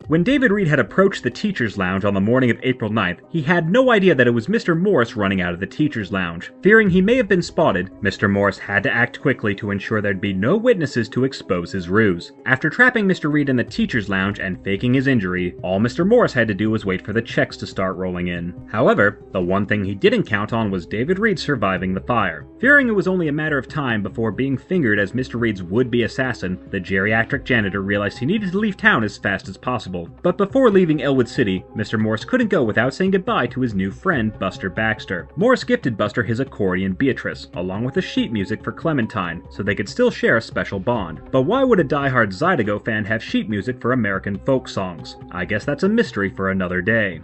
When David Reed had approached the teacher's lounge on the morning of April 9th, he had no idea that it was Mr. Morris running out of the teacher's lounge. Fearing he may have been spotted, Mr. Morris had to act quickly to ensure there'd be no witnesses to expose his ruse. After trapping Mr. Reed in the teacher's lounge and faking his injury, all Mr. Morris had to do was wait for the checks to start rolling in. However, the one thing he didn't count on was David Reed surviving the fire. Fearing it was only a matter of time before being fingered as Mr. Reed's would-be assassin, the geriatric janitor realized he needed to leave town as fast as possible. But before leaving Elwood City, Mr. Morris couldn't go without saying goodbye to his new friend, Buster Baxter. Morris gifted Buster his accordion Beatrice, along with the sheet music for Clementine, so they could still share a special bond. But why would a diehard Zydeco fan have sheet music for American folk songs? I guess that's a mystery for another day.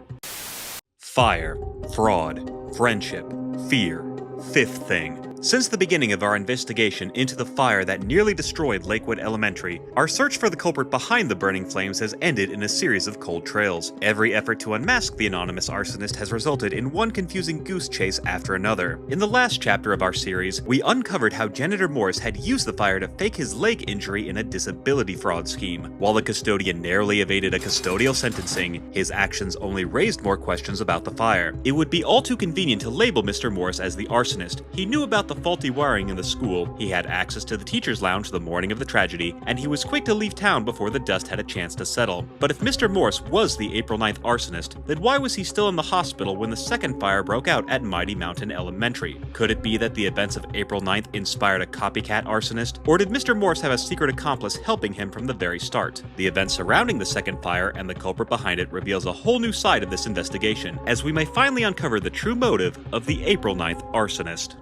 Fire, fraud, friendship, fear. Fifth thing. Since the beginning of our investigation into the fire that nearly destroyed Lakewood Elementary, our search for the culprit behind the burning flames has ended in a series of cold trails. Every effort to unmask the anonymous arsonist has resulted in one confusing goose chase after another. In the last chapter of our series, we uncovered how Janitor Morris had used the fire to fake his leg injury in a disability fraud scheme. While the custodian narrowly evaded a custodial sentencing, his actions only raised more questions about the fire. It would be all too convenient to label Mr. Morris as the arsonist. He knew about the faulty wiring in the school, he had access to the teacher's lounge the morning of the tragedy, and he was quick to leave town before the dust had a chance to settle. But if Mr. Morris was the April 9th arsonist, then why was he still in the hospital when the second fire broke out at Mighty Mountain Elementary? Could it be that the events of April 9th inspired a copycat arsonist? Or did Mr. Morris have a secret accomplice helping him from the very start? The events surrounding the second fire and the culprit behind it reveals a whole new side of this investigation, as we may finally uncover the true motive of the April 9th arsonist.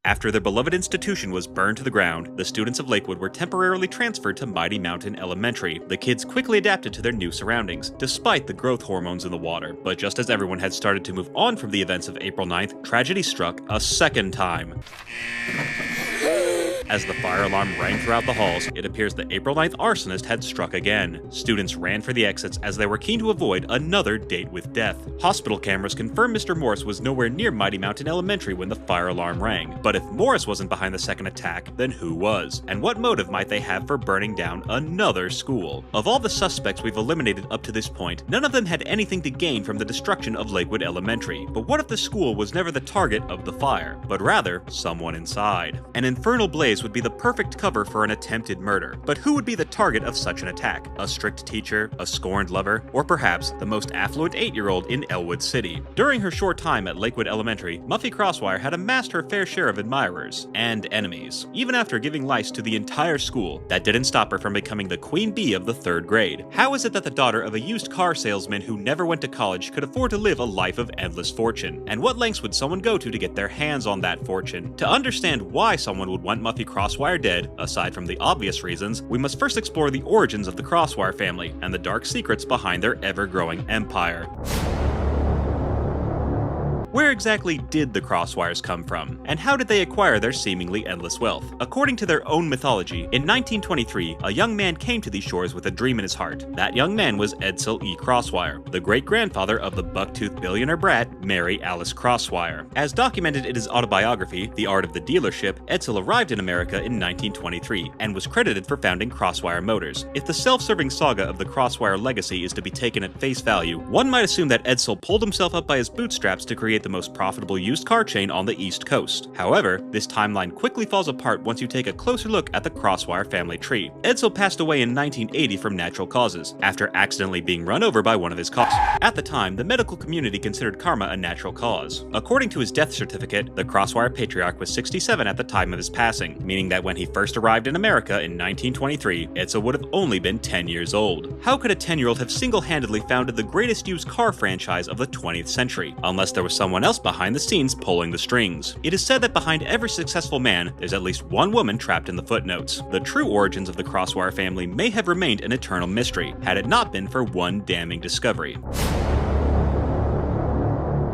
After their beloved institution was burned to the ground, the students of Lakewood were temporarily transferred to Mighty Mountain Elementary. The kids quickly adapted to their new surroundings, despite the growth hormones in the water. But just as everyone had started to move on from the events of April 9th, tragedy struck a second time. As the fire alarm rang throughout the halls, it appears the April 9th arsonist had struck again. Students ran for the exits as they were keen to avoid another date with death. Hospital cameras confirmed Mr. Morris was nowhere near Mighty Mountain Elementary when the fire alarm rang. But if Morris wasn't behind the second attack, then who was? And what motive might they have for burning down another school? Of all the suspects we've eliminated up to this point, none of them had anything to gain from the destruction of Lakewood Elementary. But what if the school was never the target of the fire, but rather someone inside? An infernal blaze place would be the perfect cover for an attempted murder. But who would be the target of such an attack? A strict teacher, a scorned lover, or perhaps the most affluent 8-year-old in Elwood City? During her short time at Lakewood Elementary, Muffy Crosswire had amassed her fair share of admirers and enemies. Even after giving lice to the entire school, that didn't stop her from becoming the queen bee of the 3rd grade. How is it that the daughter of a used car salesman who never went to college could afford to live a life of endless fortune? And what lengths would someone go to get their hands on that fortune? To understand why someone would want Muffy Crosswire dead, aside from the obvious reasons, we must first explore the origins of the Crosswire family and the dark secrets behind their ever-growing empire. Where exactly did the Crosswires come from, and how did they acquire their seemingly endless wealth? According to their own mythology, in 1923, a young man came to these shores with a dream in his heart. That young man was Edsel E. Crosswire, the great-grandfather of the buck-toothed billionaire brat, Mary Alice Crosswire. As documented in his autobiography, The Art of the Dealership, Edsel arrived in America in 1923, and was credited for founding Crosswire Motors. If the self-serving saga of the Crosswire legacy is to be taken at face value, one might assume that Edsel pulled himself up by his bootstraps to create the most profitable used car chain on the East Coast. However, this timeline quickly falls apart once you take a closer look at the Crosswire family tree. Edsel passed away in 1980 from natural causes, after accidentally being run over by one of his cars. At the time, the medical community considered karma a natural cause. According to his death certificate, the Crosswire patriarch was 67 at the time of his passing, meaning that when he first arrived in America in 1923, Edsel would have only been 10 years old. How could a 10-year-old have single-handedly founded the greatest used car franchise of the 20th century, unless there was someone else behind the scenes pulling the strings? It is said that behind every successful man, there's at least one woman trapped in the footnotes. The true origins of the Crosswire family may have remained an eternal mystery, had it not been for one damning discovery.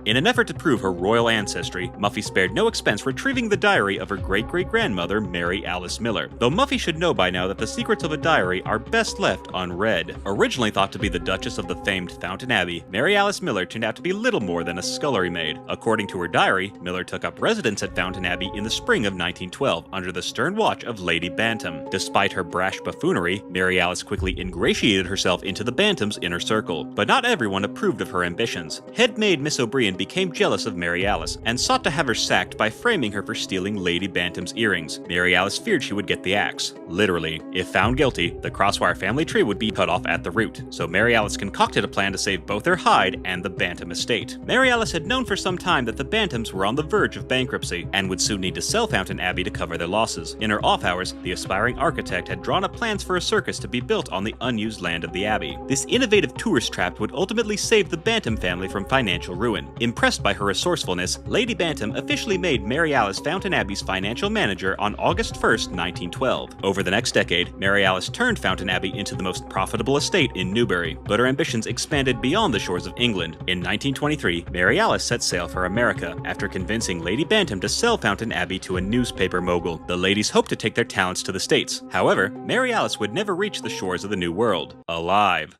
In an effort to prove her royal ancestry, Muffy spared no expense retrieving the diary of her great-great-grandmother, Mary Alice Miller, though Muffy should know by now that the secrets of a diary are best left unread. Originally thought to be the Duchess of the famed Fountain Abbey, Mary Alice Miller turned out to be little more than a scullery maid. According to her diary, Miller took up residence at Fountain Abbey in the spring of 1912 under the stern watch of Lady Bantam. Despite her brash buffoonery, Mary Alice quickly ingratiated herself into the Bantams' inner circle, but not everyone approved of her ambitions. Head maid Miss O'Brien became jealous of Mary Alice and sought to have her sacked by framing her for stealing Lady Bantam's earrings. Mary Alice feared she would get the axe. Literally, if found guilty, the Crosswire family tree would be cut off at the root, so Mary Alice concocted a plan to save both her hide and the Bantam estate. Mary Alice had known for some time that the Bantams were on the verge of bankruptcy and would soon need to sell Fountain Abbey to cover their losses. In her off hours, the aspiring architect had drawn up plans for a circus to be built on the unused land of the Abbey. This innovative tourist trap would ultimately save the Bantam family from financial ruin. Impressed by her resourcefulness, Lady Bantam officially made Mary Alice Fountain Abbey's financial manager on August 1st, 1912. Over the next decade, Mary Alice turned Fountain Abbey into the most profitable estate in Newbury, but her ambitions expanded beyond the shores of England. In 1923, Mary Alice set sail for America after convincing Lady Bantam to sell Fountain Abbey to a newspaper mogul. The ladies hoped to take their talents to the States. However, Mary Alice would never reach the shores of the New World alive.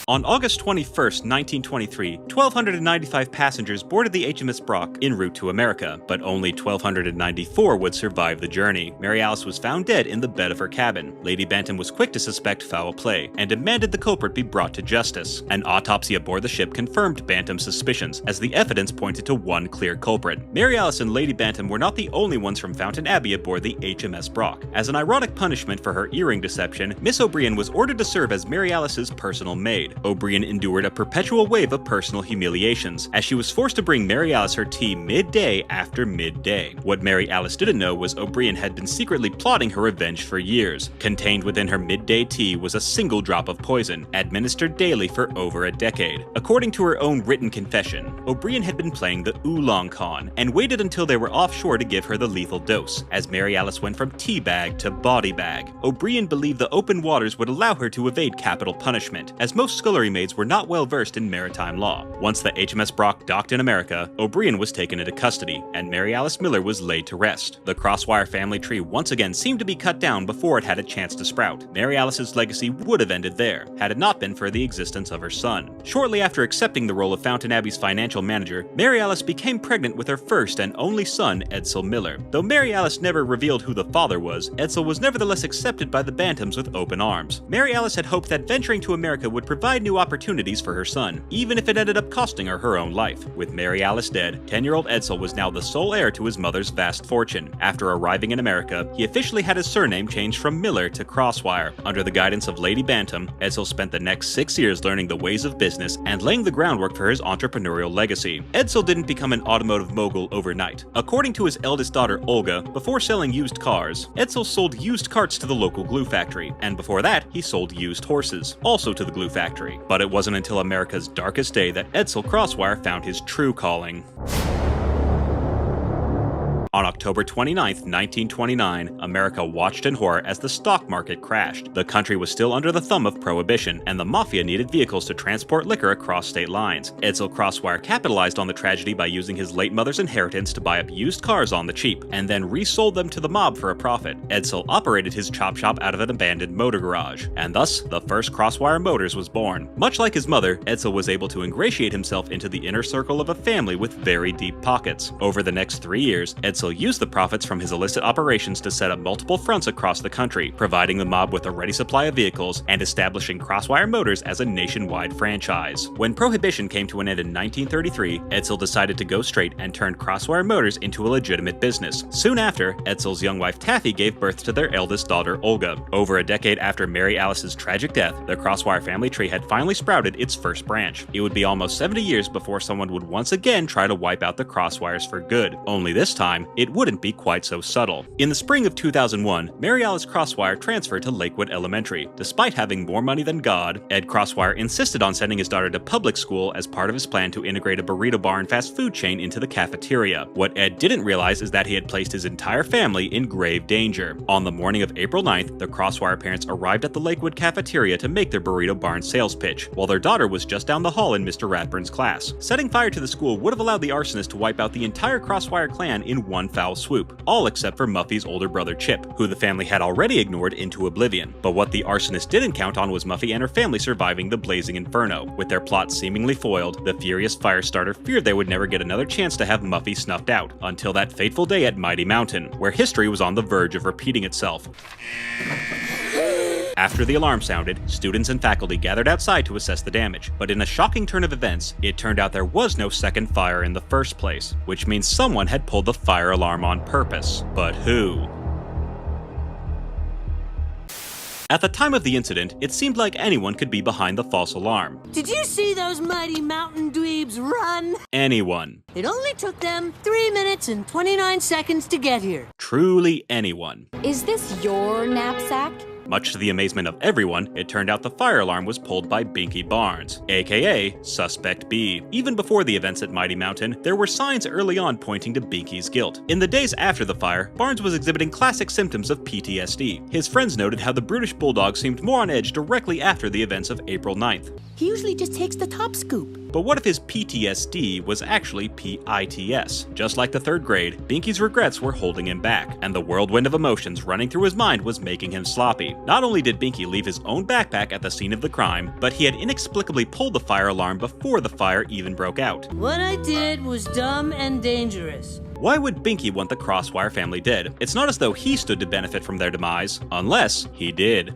On August 21, 1923, 1,295 passengers boarded the HMS Brock en route to America, but only 1,294 would survive the journey. Mary Alice was found dead in the bed of her cabin. Lady Bantam was quick to suspect foul play, and demanded the culprit be brought to justice. An autopsy aboard the ship confirmed Bantam's suspicions, as the evidence pointed to one clear culprit. Mary Alice and Lady Bantam were not the only ones from Fountain Abbey aboard the HMS Brock. As an ironic punishment for her earring deception, Miss O'Brien was ordered to serve as Mary Alice's personal maid. O'Brien endured a perpetual wave of personal humiliations, as she was forced to bring Mary Alice her tea midday after midday. What Mary Alice didn't know was O'Brien had been secretly plotting her revenge for years. Contained within her midday tea was a single drop of poison, administered daily for over a decade. According to her own written confession, O'Brien had been playing the oolong con, and waited until they were offshore to give her the lethal dose, as Mary Alice went from tea bag to body bag. O'Brien believed the open waters would allow her to evade capital punishment, as most scullery maids were not well versed in maritime law. Once the HMS Brock docked in America, O'Brien was taken into custody, and Mary Alice Miller was laid to rest. The Crosswire family tree once again seemed to be cut down before it had a chance to sprout. Mary Alice's legacy would have ended there, had it not been for the existence of her son. Shortly after accepting the role of Fountain Abbey's financial manager, Mary Alice became pregnant with her first and only son, Edsel Miller. Though Mary Alice never revealed who the father was, Edsel was nevertheless accepted by the Bantams with open arms. Mary Alice had hoped that venturing to America would provide provide new opportunities for her son, even if it ended up costing her her own life. With Mary Alice dead, 10-year-old Edsel was now the sole heir to his mother's vast fortune. After arriving in America, he officially had his surname changed from Miller to Crosswire. Under the guidance of Lady Bantam, Edsel spent the next 6 years learning the ways of business and laying the groundwork for his entrepreneurial legacy. Edsel didn't become an automotive mogul overnight. According to his eldest daughter Olga, before selling used cars, Edsel sold used carts to the local glue factory, and before that, he sold used horses, also to the glue factory. But it wasn't until America's darkest day that Edsel Crosswire found his true calling. On October 29, 1929, America watched in horror as the stock market crashed. The country was still under the thumb of Prohibition, and the Mafia needed vehicles to transport liquor across state lines. Edsel Crosswire capitalized on the tragedy by using his late mother's inheritance to buy up used cars on the cheap, and then resold them to the mob for a profit. Edsel operated his chop shop out of an abandoned motor garage, and thus, the first Crosswire Motors was born. Much like his mother, Edsel was able to ingratiate himself into the inner circle of a family with very deep pockets. Over the next 3 years, Edsel used the profits from his illicit operations to set up multiple fronts across the country, providing the mob with a ready supply of vehicles and establishing Crosswire Motors as a nationwide franchise. When Prohibition came to an end in 1933, Edsel decided to go straight and turned Crosswire Motors into a legitimate business. Soon after, Edsel's young wife Taffy gave birth to their eldest daughter Olga. Over a decade after Mary Alice's tragic death, the Crosswire family tree had finally sprouted its first branch. It would be almost 70 years before someone would once again try to wipe out the Crosswires for good. Only this time, it wouldn't be quite so subtle. In the spring of 2001, Mary Alice Crosswire transferred to Lakewood Elementary. Despite having more money than God, Ed Crosswire insisted on sending his daughter to public school as part of his plan to integrate a burrito bar and fast food chain into the cafeteria. What Ed didn't realize is that he had placed his entire family in grave danger. On the morning of April 9th, the Crosswire parents arrived at the Lakewood cafeteria to make their burrito barn sales pitch, while their daughter was just down the hall in Mr. Ratburn's class. Setting fire to the school would have allowed the arsonist to wipe out the entire Crosswire clan in one foul swoop, all except for Muffy's older brother Chip, who the family had already ignored into oblivion. But what the arsonist didn't count on was Muffy and her family surviving the blazing inferno. With their plot seemingly foiled, the furious Firestarter feared they would never get another chance to have Muffy snuffed out, until that fateful day at Mighty Mountain, where history was on the verge of repeating itself. After the alarm sounded, students and faculty gathered outside to assess the damage, but in a shocking turn of events, it turned out there was no second fire in the first place, which means someone had pulled the fire alarm on purpose. But who? At the time of the incident, it seemed like anyone could be behind the false alarm. Did you see those mighty mountain dweebs run? Anyone. It only took them 3 minutes and 29 seconds to get here. Truly anyone. Is this your knapsack? Much to the amazement of everyone, it turned out the fire alarm was pulled by Binky Barnes, aka Suspect B. Even before the events at Mighty Mountain, there were signs early on pointing to Binky's guilt. In the days after the fire, Barnes was exhibiting classic symptoms of PTSD. His friends noted how the brutish bulldog seemed more on edge directly after the events of April 9th. He usually just takes the top scoop. But what if his PTSD was actually PITS? Just like the third grade, Binky's regrets were holding him back, and the whirlwind of emotions running through his mind was making him sloppy. Not only did Binky leave his own backpack at the scene of the crime, but he had inexplicably pulled the fire alarm before the fire even broke out. What I did was dumb and dangerous. Why would Binky want the Crosswire family dead? It's not as though he stood to benefit from their demise, unless he did.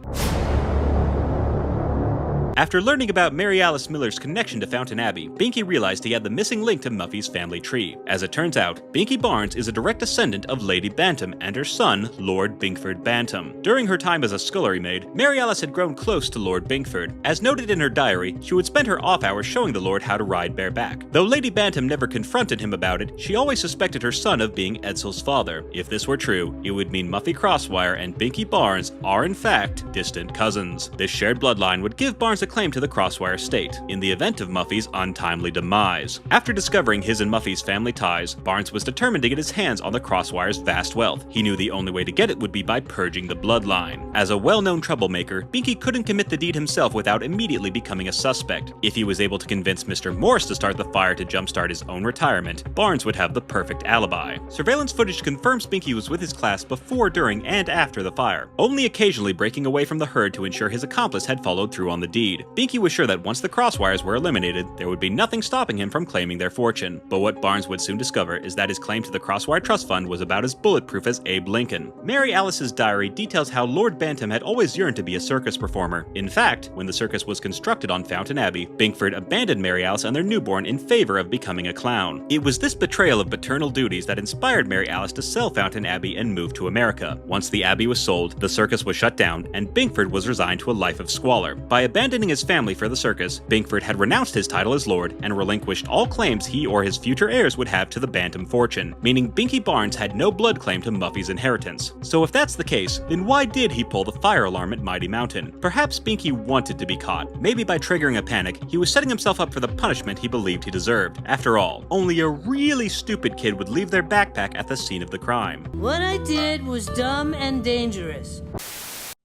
After learning about Mary Alice Miller's connection to Fountain Abbey, Binky realized he had the missing link to Muffy's family tree. As it turns out, Binky Barnes is a direct descendant of Lady Bantam and her son, Lord Binkford Bantam. During her time as a scullery maid, Mary Alice had grown close to Lord Binkford. As noted in her diary, she would spend her off hours showing the Lord how to ride bareback. Though Lady Bantam never confronted him about it, she always suspected her son of being Edsel's father. If this were true, it would mean Muffy Crosswire and Binky Barnes are in fact distant cousins. This shared bloodline would give Barnes a claim to the Crosswire estate, in the event of Muffy's untimely demise. After discovering his and Muffy's family ties, Barnes was determined to get his hands on the Crosswire's vast wealth. He knew the only way to get it would be by purging the bloodline. As a well-known troublemaker, Binky couldn't commit the deed himself without immediately becoming a suspect. If he was able to convince Mr. Morse to start the fire to jumpstart his own retirement, Barnes would have the perfect alibi. Surveillance footage confirms Binky was with his class before, during, and after the fire, only occasionally breaking away from the herd to ensure his accomplice had followed through on the deed. Indeed, Binky was sure that once the Crosswires were eliminated, there would be nothing stopping him from claiming their fortune. But what Barnes would soon discover is that his claim to the Crosswire Trust Fund was about as bulletproof as Abe Lincoln. Mary Alice's diary details how Lord Bantam had always yearned to be a circus performer. In fact, when the circus was constructed on Fountain Abbey, Binkford abandoned Mary Alice and their newborn in favor of becoming a clown. It was this betrayal of paternal duties that inspired Mary Alice to sell Fountain Abbey and move to America. Once the Abbey was sold, the circus was shut down, and Binkford was resigned to a life of squalor. By abandoning his family for the circus, Binkford had renounced his title as Lord and relinquished all claims he or his future heirs would have to the Bantam fortune, meaning Binky Barnes had no blood claim to Muffy's inheritance. So if that's the case, then why did he pull the fire alarm at Mighty Mountain? Perhaps Binky wanted to be caught. Maybe by triggering a panic, he was setting himself up for the punishment he believed he deserved. After all, only a really stupid kid would leave their backpack at the scene of the crime. What I did was dumb and dangerous.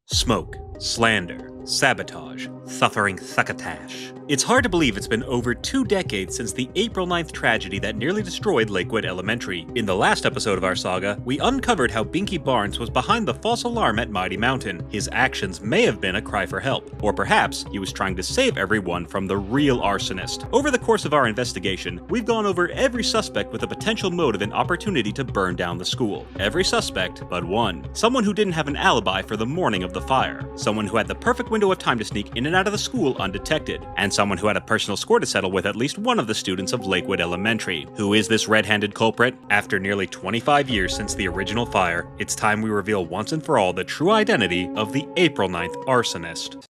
Smoke, slander, sabotage, suffering succotash. It's hard to believe it's been over 2 decades since the April 9th tragedy that nearly destroyed Lakewood Elementary. In the last episode of our saga, we uncovered how Binky Barnes was behind the false alarm at Mighty Mountain. His actions may have been a cry for help, or perhaps he was trying to save everyone from the real arsonist. Over the course of our investigation, we've gone over every suspect with a potential motive and opportunity to burn down the school. Every suspect but one. Someone who didn't have an alibi for the morning of the fire. Someone who had the perfect window of time to sneak in and out of the school undetected. And someone who had a personal score to settle with at least one of the students of Lakewood Elementary. Who is this red-handed culprit? After nearly 25 years since the original fire, it's time we reveal once and for all the true identity of the April 9th arsonist.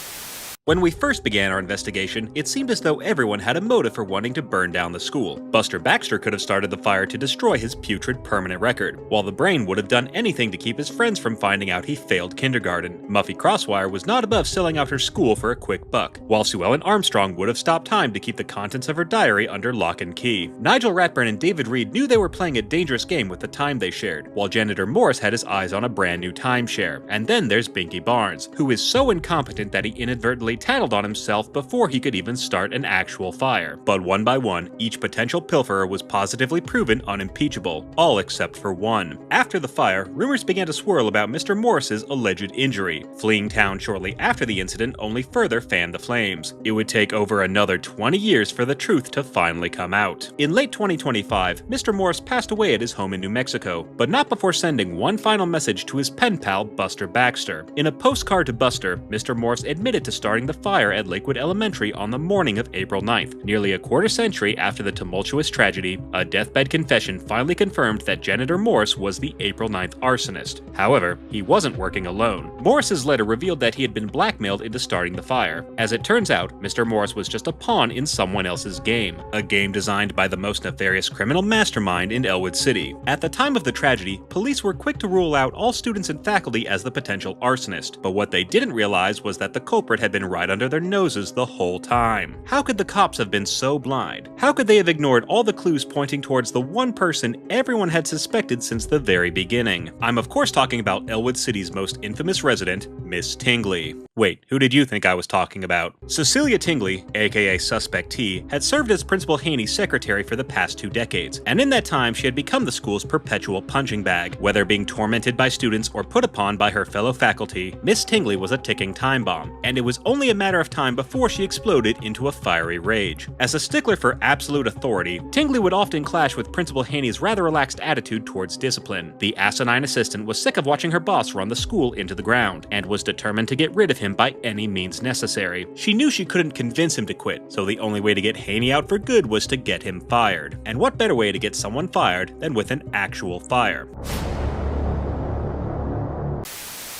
When we first began our investigation, it seemed as though everyone had a motive for wanting to burn down the school. Buster Baxter could have started the fire to destroy his putrid permanent record, while the Brain would have done anything to keep his friends from finding out he failed kindergarten. Muffy Crosswire was not above selling out her school for a quick buck, while Sue Ellen Armstrong would have stopped time to keep the contents of her diary under lock and key. Nigel Ratburn and David Reed knew they were playing a dangerous game with the time they shared, while Janitor Morris had his eyes on a brand new timeshare. And then there's Binky Barnes, who is so incompetent that he inadvertently tattled on himself before he could even start an actual fire. But one by one, each potential pilferer was positively proven unimpeachable, all except for one. After the fire, rumors began to swirl about Mr. Morris's alleged injury. Fleeing town shortly after the incident only further fanned the flames. It would take over another 20 years for the truth to finally come out. In late 2025, Mr. Morris passed away at his home in New Mexico, but not before sending one final message to his pen pal, Buster Baxter. In a postcard to Buster, Mr. Morris admitted to starting the fire at Lakewood Elementary on the morning of April 9th. Nearly a quarter century after the tumultuous tragedy, a deathbed confession finally confirmed that Janitor Morris was the April 9th arsonist. However, he wasn't working alone. Morris's letter revealed that he had been blackmailed into starting the fire. As it turns out, Mr. Morris was just a pawn in someone else's game. A game designed by the most nefarious criminal mastermind in Elwood City. At the time of the tragedy, police were quick to rule out all students and faculty as the potential arsonist, but what they didn't realize was that the culprit had been right under their noses the whole time. How could the cops have been so blind? How could they have ignored all the clues pointing towards the one person everyone had suspected since the very beginning? I'm of course talking about Elwood City's most infamous resident, Miss Tingley. Wait, who did you think I was talking about? Cecilia Tingley, aka Suspect T, had served as Principal Haney's secretary for the past 2 decades, and in that time she had become the school's perpetual punching bag. Whether being tormented by students or put upon by her fellow faculty, Miss Tingley was a ticking time bomb, and it was only a matter of time before she exploded into a fiery rage. As a stickler for absolute authority, Tingley would often clash with Principal Haney's rather relaxed attitude towards discipline. The asinine assistant was sick of watching her boss run the school into the ground, and was determined to get rid of him by any means necessary. She knew she couldn't convince him to quit, so the only way to get Haney out for good was to get him fired. And what better way to get someone fired than with an actual fire?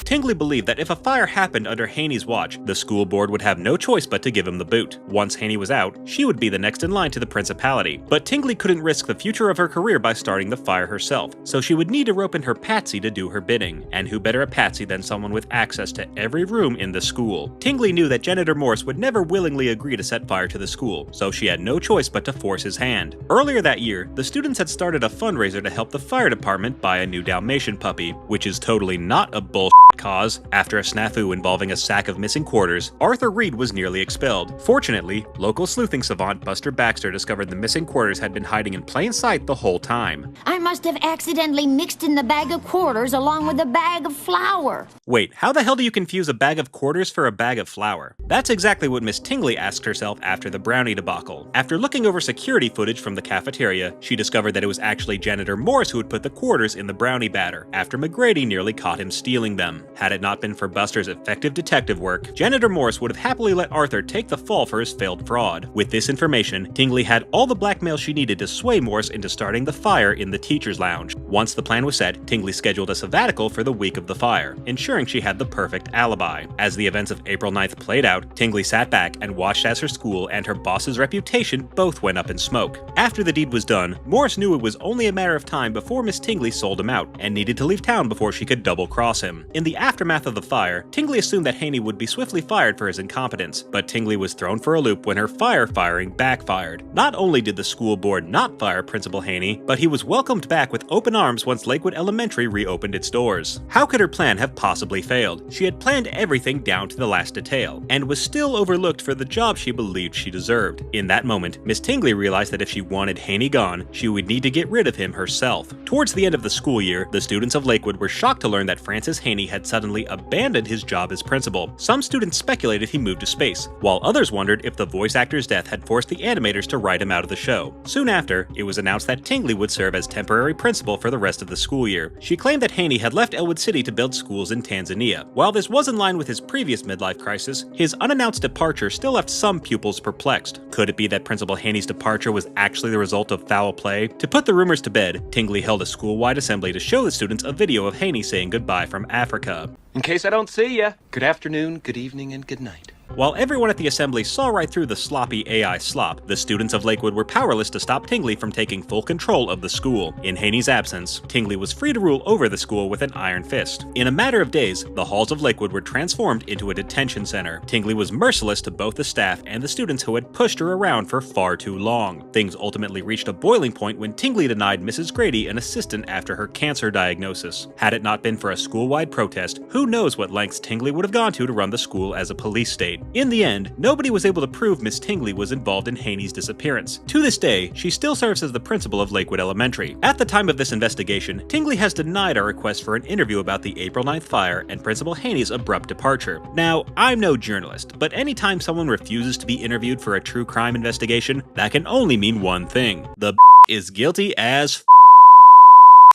Tingley believed that if a fire happened under Haney's watch, the school board would have no choice but to give him the boot. Once Haney was out, she would be the next in line to the principality. But Tingley couldn't risk the future of her career by starting the fire herself, so she would need to rope in her patsy to do her bidding. And who better a patsy than someone with access to every room in the school? Tingley knew that Janitor Morris would never willingly agree to set fire to the school, so she had no choice but to force his hand. Earlier that year, the students had started a fundraiser to help the fire department buy a new Dalmatian puppy, which is totally not a bullshit cause? After a snafu involving a sack of missing quarters, Arthur Reed was nearly expelled. Fortunately, local sleuthing savant Buster Baxter discovered the missing quarters had been hiding in plain sight the whole time. I must have accidentally mixed in the bag of quarters along with a bag of flour. Wait, how the hell do you confuse a bag of quarters for a bag of flour? That's exactly what Miss Tingley asked herself after the brownie debacle. After looking over security footage from the cafeteria, she discovered that it was actually Janitor Morse who had put the quarters in the brownie batter, after McGrady nearly caught him stealing them. Had it not been for Buster's effective detective work, Janitor Morse would have happily let Arthur take the fall for his failed fraud. With this information, Tingley had all the blackmail she needed to sway Morse into starting the fire in the teacher's lounge. Once the plan was set, Tingley scheduled a sabbatical for the week of the fire, ensuring she had the perfect alibi. As the events of April 9th played out, Tingley sat back and watched as her school and her boss's reputation both went up in smoke. After the deed was done, Morse knew it was only a matter of time before Miss Tingley sold him out, and needed to leave town before she could double-cross him. In the aftermath of the fire, Tingley assumed that Haney would be swiftly fired for his incompetence, but Tingley was thrown for a loop when her firing backfired. Not only did the school board not fire Principal Haney, but he was welcomed back with open arms once Lakewood Elementary reopened its doors. How could her plan have possibly failed? She had planned everything down to the last detail, and was still overlooked for the job she believed she deserved. In that moment, Miss Tingley realized that if she wanted Haney gone, she would need to get rid of him herself. Towards the end of the school year, the students of Lakewood were shocked to learn that Francis Haney had suddenly abandoned his job as principal. Some students speculated he moved to space, while others wondered if the voice actor's death had forced the animators to write him out of the show. Soon after, it was announced that Tingley would serve as temporary principal for the rest of the school year. She claimed that Haney had left Elwood City to build schools in Tanzania. While this was in line with his previous midlife crisis, his unannounced departure still left some pupils perplexed. Could it be that Principal Haney's departure was actually the result of foul play? To put the rumors to bed, Tingley held a school-wide assembly to show the students a video of Haney saying goodbye from Africa. In case I don't see ya, good afternoon, good evening, and good night. While everyone at the assembly saw right through the sloppy AI slop, the students of Lakewood were powerless to stop Tingley from taking full control of the school. In Haney's absence, Tingley was free to rule over the school with an iron fist. In a matter of days, the halls of Lakewood were transformed into a detention center. Tingley was merciless to both the staff and the students who had pushed her around for far too long. Things ultimately reached a boiling point when Tingley denied Mrs. Grady an assistant after her cancer diagnosis. Had it not been for a school-wide protest, who knows what lengths Tingley would have gone to run the school as a police state. In the end, nobody was able to prove Miss Tingley was involved in Haney's disappearance. To this day, she still serves as the principal of Lakewood Elementary. At the time of this investigation, Tingley has denied our request for an interview about the April 9th fire and Principal Haney's abrupt departure. Now, I'm no journalist, but anytime someone refuses to be interviewed for a true crime investigation, that can only mean one thing. The is guilty as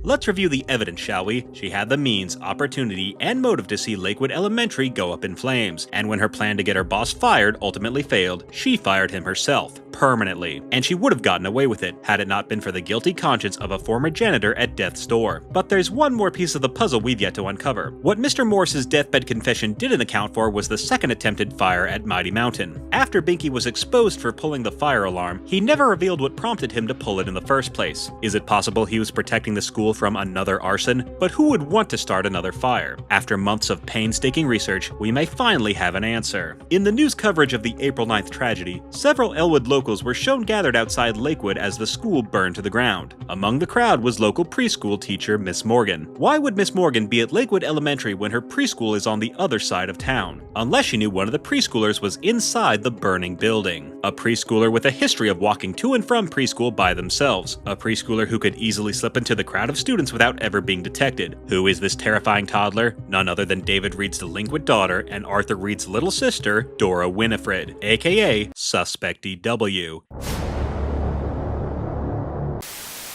Let's review the evidence, shall we? She had the means, opportunity, and motive to see Lakewood Elementary go up in flames, and when her plan to get her boss fired ultimately failed, she fired him herself, permanently. And she would have gotten away with it, had it not been for the guilty conscience of a former janitor at death's door. But there's one more piece of the puzzle we've yet to uncover. What Mr. Morse's deathbed confession didn't account for was the second attempted fire at Mighty Mountain. After Binky was exposed for pulling the fire alarm, he never revealed what prompted him to pull it in the first place. Is it possible he was protecting the school from another arson? But who would want to start another fire? After months of painstaking research, we may finally have an answer. In the news coverage of the April 9th tragedy, several Elwood locals were shown gathered outside Lakewood as the school burned to the ground. Among the crowd was local preschool teacher Miss Morgan. Why would Miss Morgan be at Lakewood Elementary when her preschool is on the other side of town? Unless she knew one of the preschoolers was inside the burning building. A preschooler with a history of walking to and from preschool by themselves. A preschooler who could easily slip into the crowd of students without ever being detected. Who is this terrifying toddler? None other than David Reed's delinquent daughter and Arthur Reed's little sister, Dora Winifred, aka Suspect DW.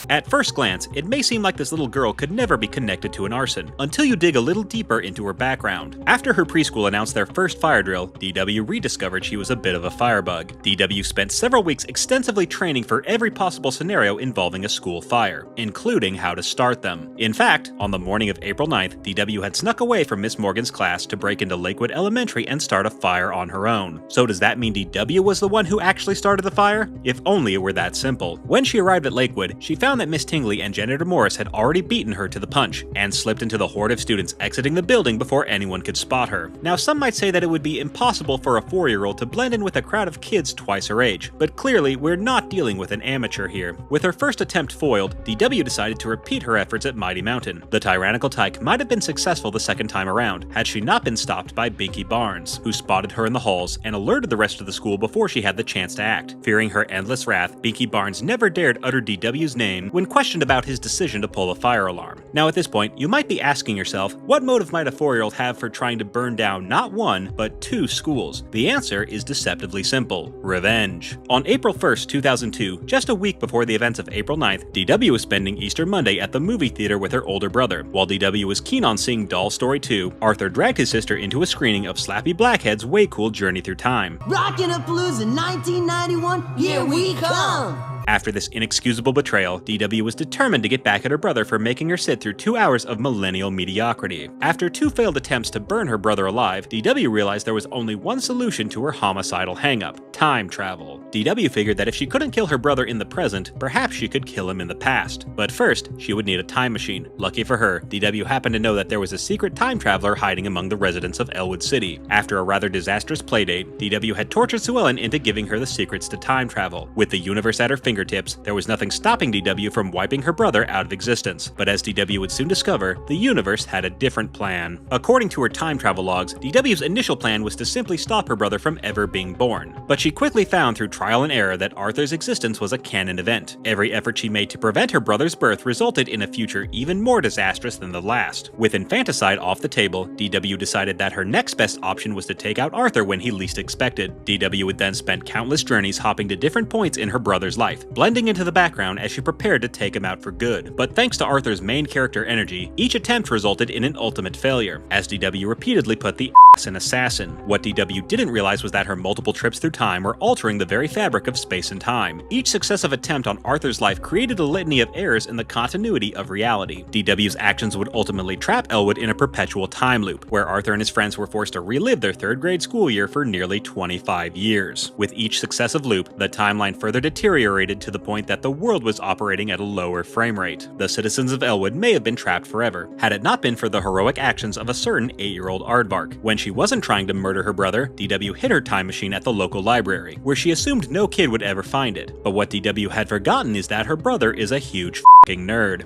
At first glance, it may seem like this little girl could never be connected to an arson, until you dig a little deeper into her background. After her preschool announced their first fire drill, DW rediscovered she was a bit of a firebug. DW spent several weeks extensively training for every possible scenario involving a school fire, including how to start them. In fact, on the morning of April 9th, DW had snuck away from Miss Morgan's class to break into Lakewood Elementary and start a fire on her own. So does that mean DW was the one who actually started the fire? If only it were that simple. When she arrived at Lakewood, she found found that Miss Tingley and Janitor Morris had already beaten her to the punch, and slipped into the horde of students exiting the building before anyone could spot her. Now, some might say that it would be impossible for a 4-year-old to blend in with a crowd of kids twice her age, but clearly we're not dealing with an amateur here. With her first attempt foiled, DW decided to repeat her efforts at Mighty Mountain. The tyrannical tyke might have been successful the second time around, had she not been stopped by Binky Barnes, who spotted her in the halls and alerted the rest of the school before she had the chance to act. Fearing her endless wrath, Binky Barnes never dared utter DW's name when questioned about his decision to pull a fire alarm. Now at this point, you might be asking yourself, what motive might a 4-year-old have for trying to burn down not 1, but 2 schools? The answer is deceptively simple: revenge. On April 1st, 2002, just a week before the events of April 9th, DW was spending Easter Monday at the movie theater with her older brother. While DW was keen on seeing Doll Story 2, Arthur dragged his sister into a screening of Slappy Blackhead's Way Cool Journey Through Time. Rockin' a Palooza 1991, here we come! After this inexcusable betrayal, DW was determined to get back at her brother for making her sit through 2 hours of millennial mediocrity. After 2 failed attempts to burn her brother alive, DW realized there was only one solution to her homicidal hang-up: time travel. DW figured that if she couldn't kill her brother in the present, perhaps she could kill him in the past. But first, she would need a time machine. Lucky for her, DW happened to know that there was a secret time traveler hiding among the residents of Elwood City. After a rather disastrous playdate, DW had tortured Sue Ellen into giving her the secrets to time travel. With the universe at her fingertips, there was nothing stopping DW from wiping her brother out of existence. But as DW would soon discover, the universe had a different plan. According to her time travel logs, DW's initial plan was to simply stop her brother from ever being born. But she quickly found through trial and error that Arthur's existence was a canon event. Every effort she made to prevent her brother's birth resulted in a future even more disastrous than the last. With infanticide off the table, DW decided that her next best option was to take out Arthur when he least expected. DW would then spend countless journeys hopping to different points in her brother's life, blending into the background as she prepared to take him out for good. But thanks to Arthur's main character energy, each attempt resulted in an ultimate failure, as DW repeatedly put the ass in assassin. What DW didn't realize was that her multiple trips through time were altering the very fabric of space and time. Each successive attempt on Arthur's life created a litany of errors in the continuity of reality. DW's actions would ultimately trap Elwood in a perpetual time loop, where Arthur and his friends were forced to relive their 3rd grade school year for nearly 25 years. With each successive loop, the timeline further deteriorated to the point that the world was operating at a lower frame rate. The citizens of Elwood may have been trapped forever, had it not been for the heroic actions of a certain 8-year-old aardvark. When she wasn't trying to murder her brother, DW hid her time machine at the local library, where she assumed no kid would ever find it. But what DW had forgotten is that her brother is a huge f***ing nerd.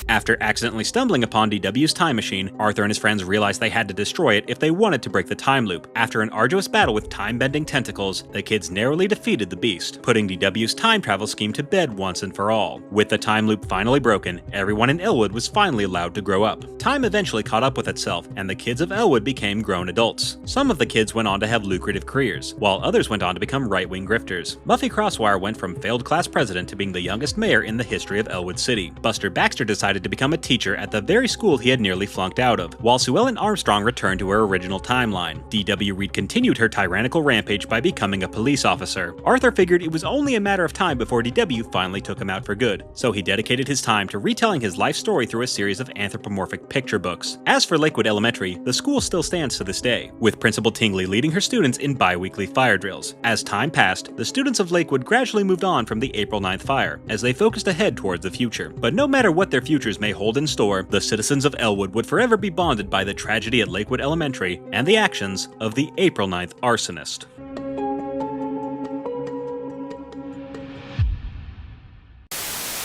After accidentally stumbling upon DW's time machine, Arthur and his friends realized they had to destroy it if they wanted to break the time loop. After an arduous battle with time-bending tentacles, the kids narrowly defeated the beast, putting DW's time travel scheme to bed once and for all. With the time loop finally broken, everyone in Elwood was finally allowed to grow up. Time eventually caught up with itself, and the kids of Elwood became grown adults. Some of the kids went on to have lucrative careers, while others went on to become right-wing grifters. Muffy Crosswire went from failed class president to being the youngest mayor in the history of Elwood City. Buster Baxter decided to become a teacher at the very school he had nearly flunked out of, while Sue Ellen Armstrong returned to her original timeline. D.W. Reed continued her tyrannical rampage by becoming a police officer. Arthur figured it was only a matter of time before D.W. finally took him out for good, so he dedicated his time to retelling his life story through a series of anthropomorphic picture books. As for Lakewood Elementary, the school still stands to this day, with Principal Tingley leading her students in bi-weekly fire drills. As time passed, the students of Lakewood gradually moved on from the April 9th fire, as they focused ahead towards the future. But no matter what their futures may hold in store, the citizens of Elwood would forever be bonded by the tragedy at Lakewood Elementary and the actions of the April 9th arsonist.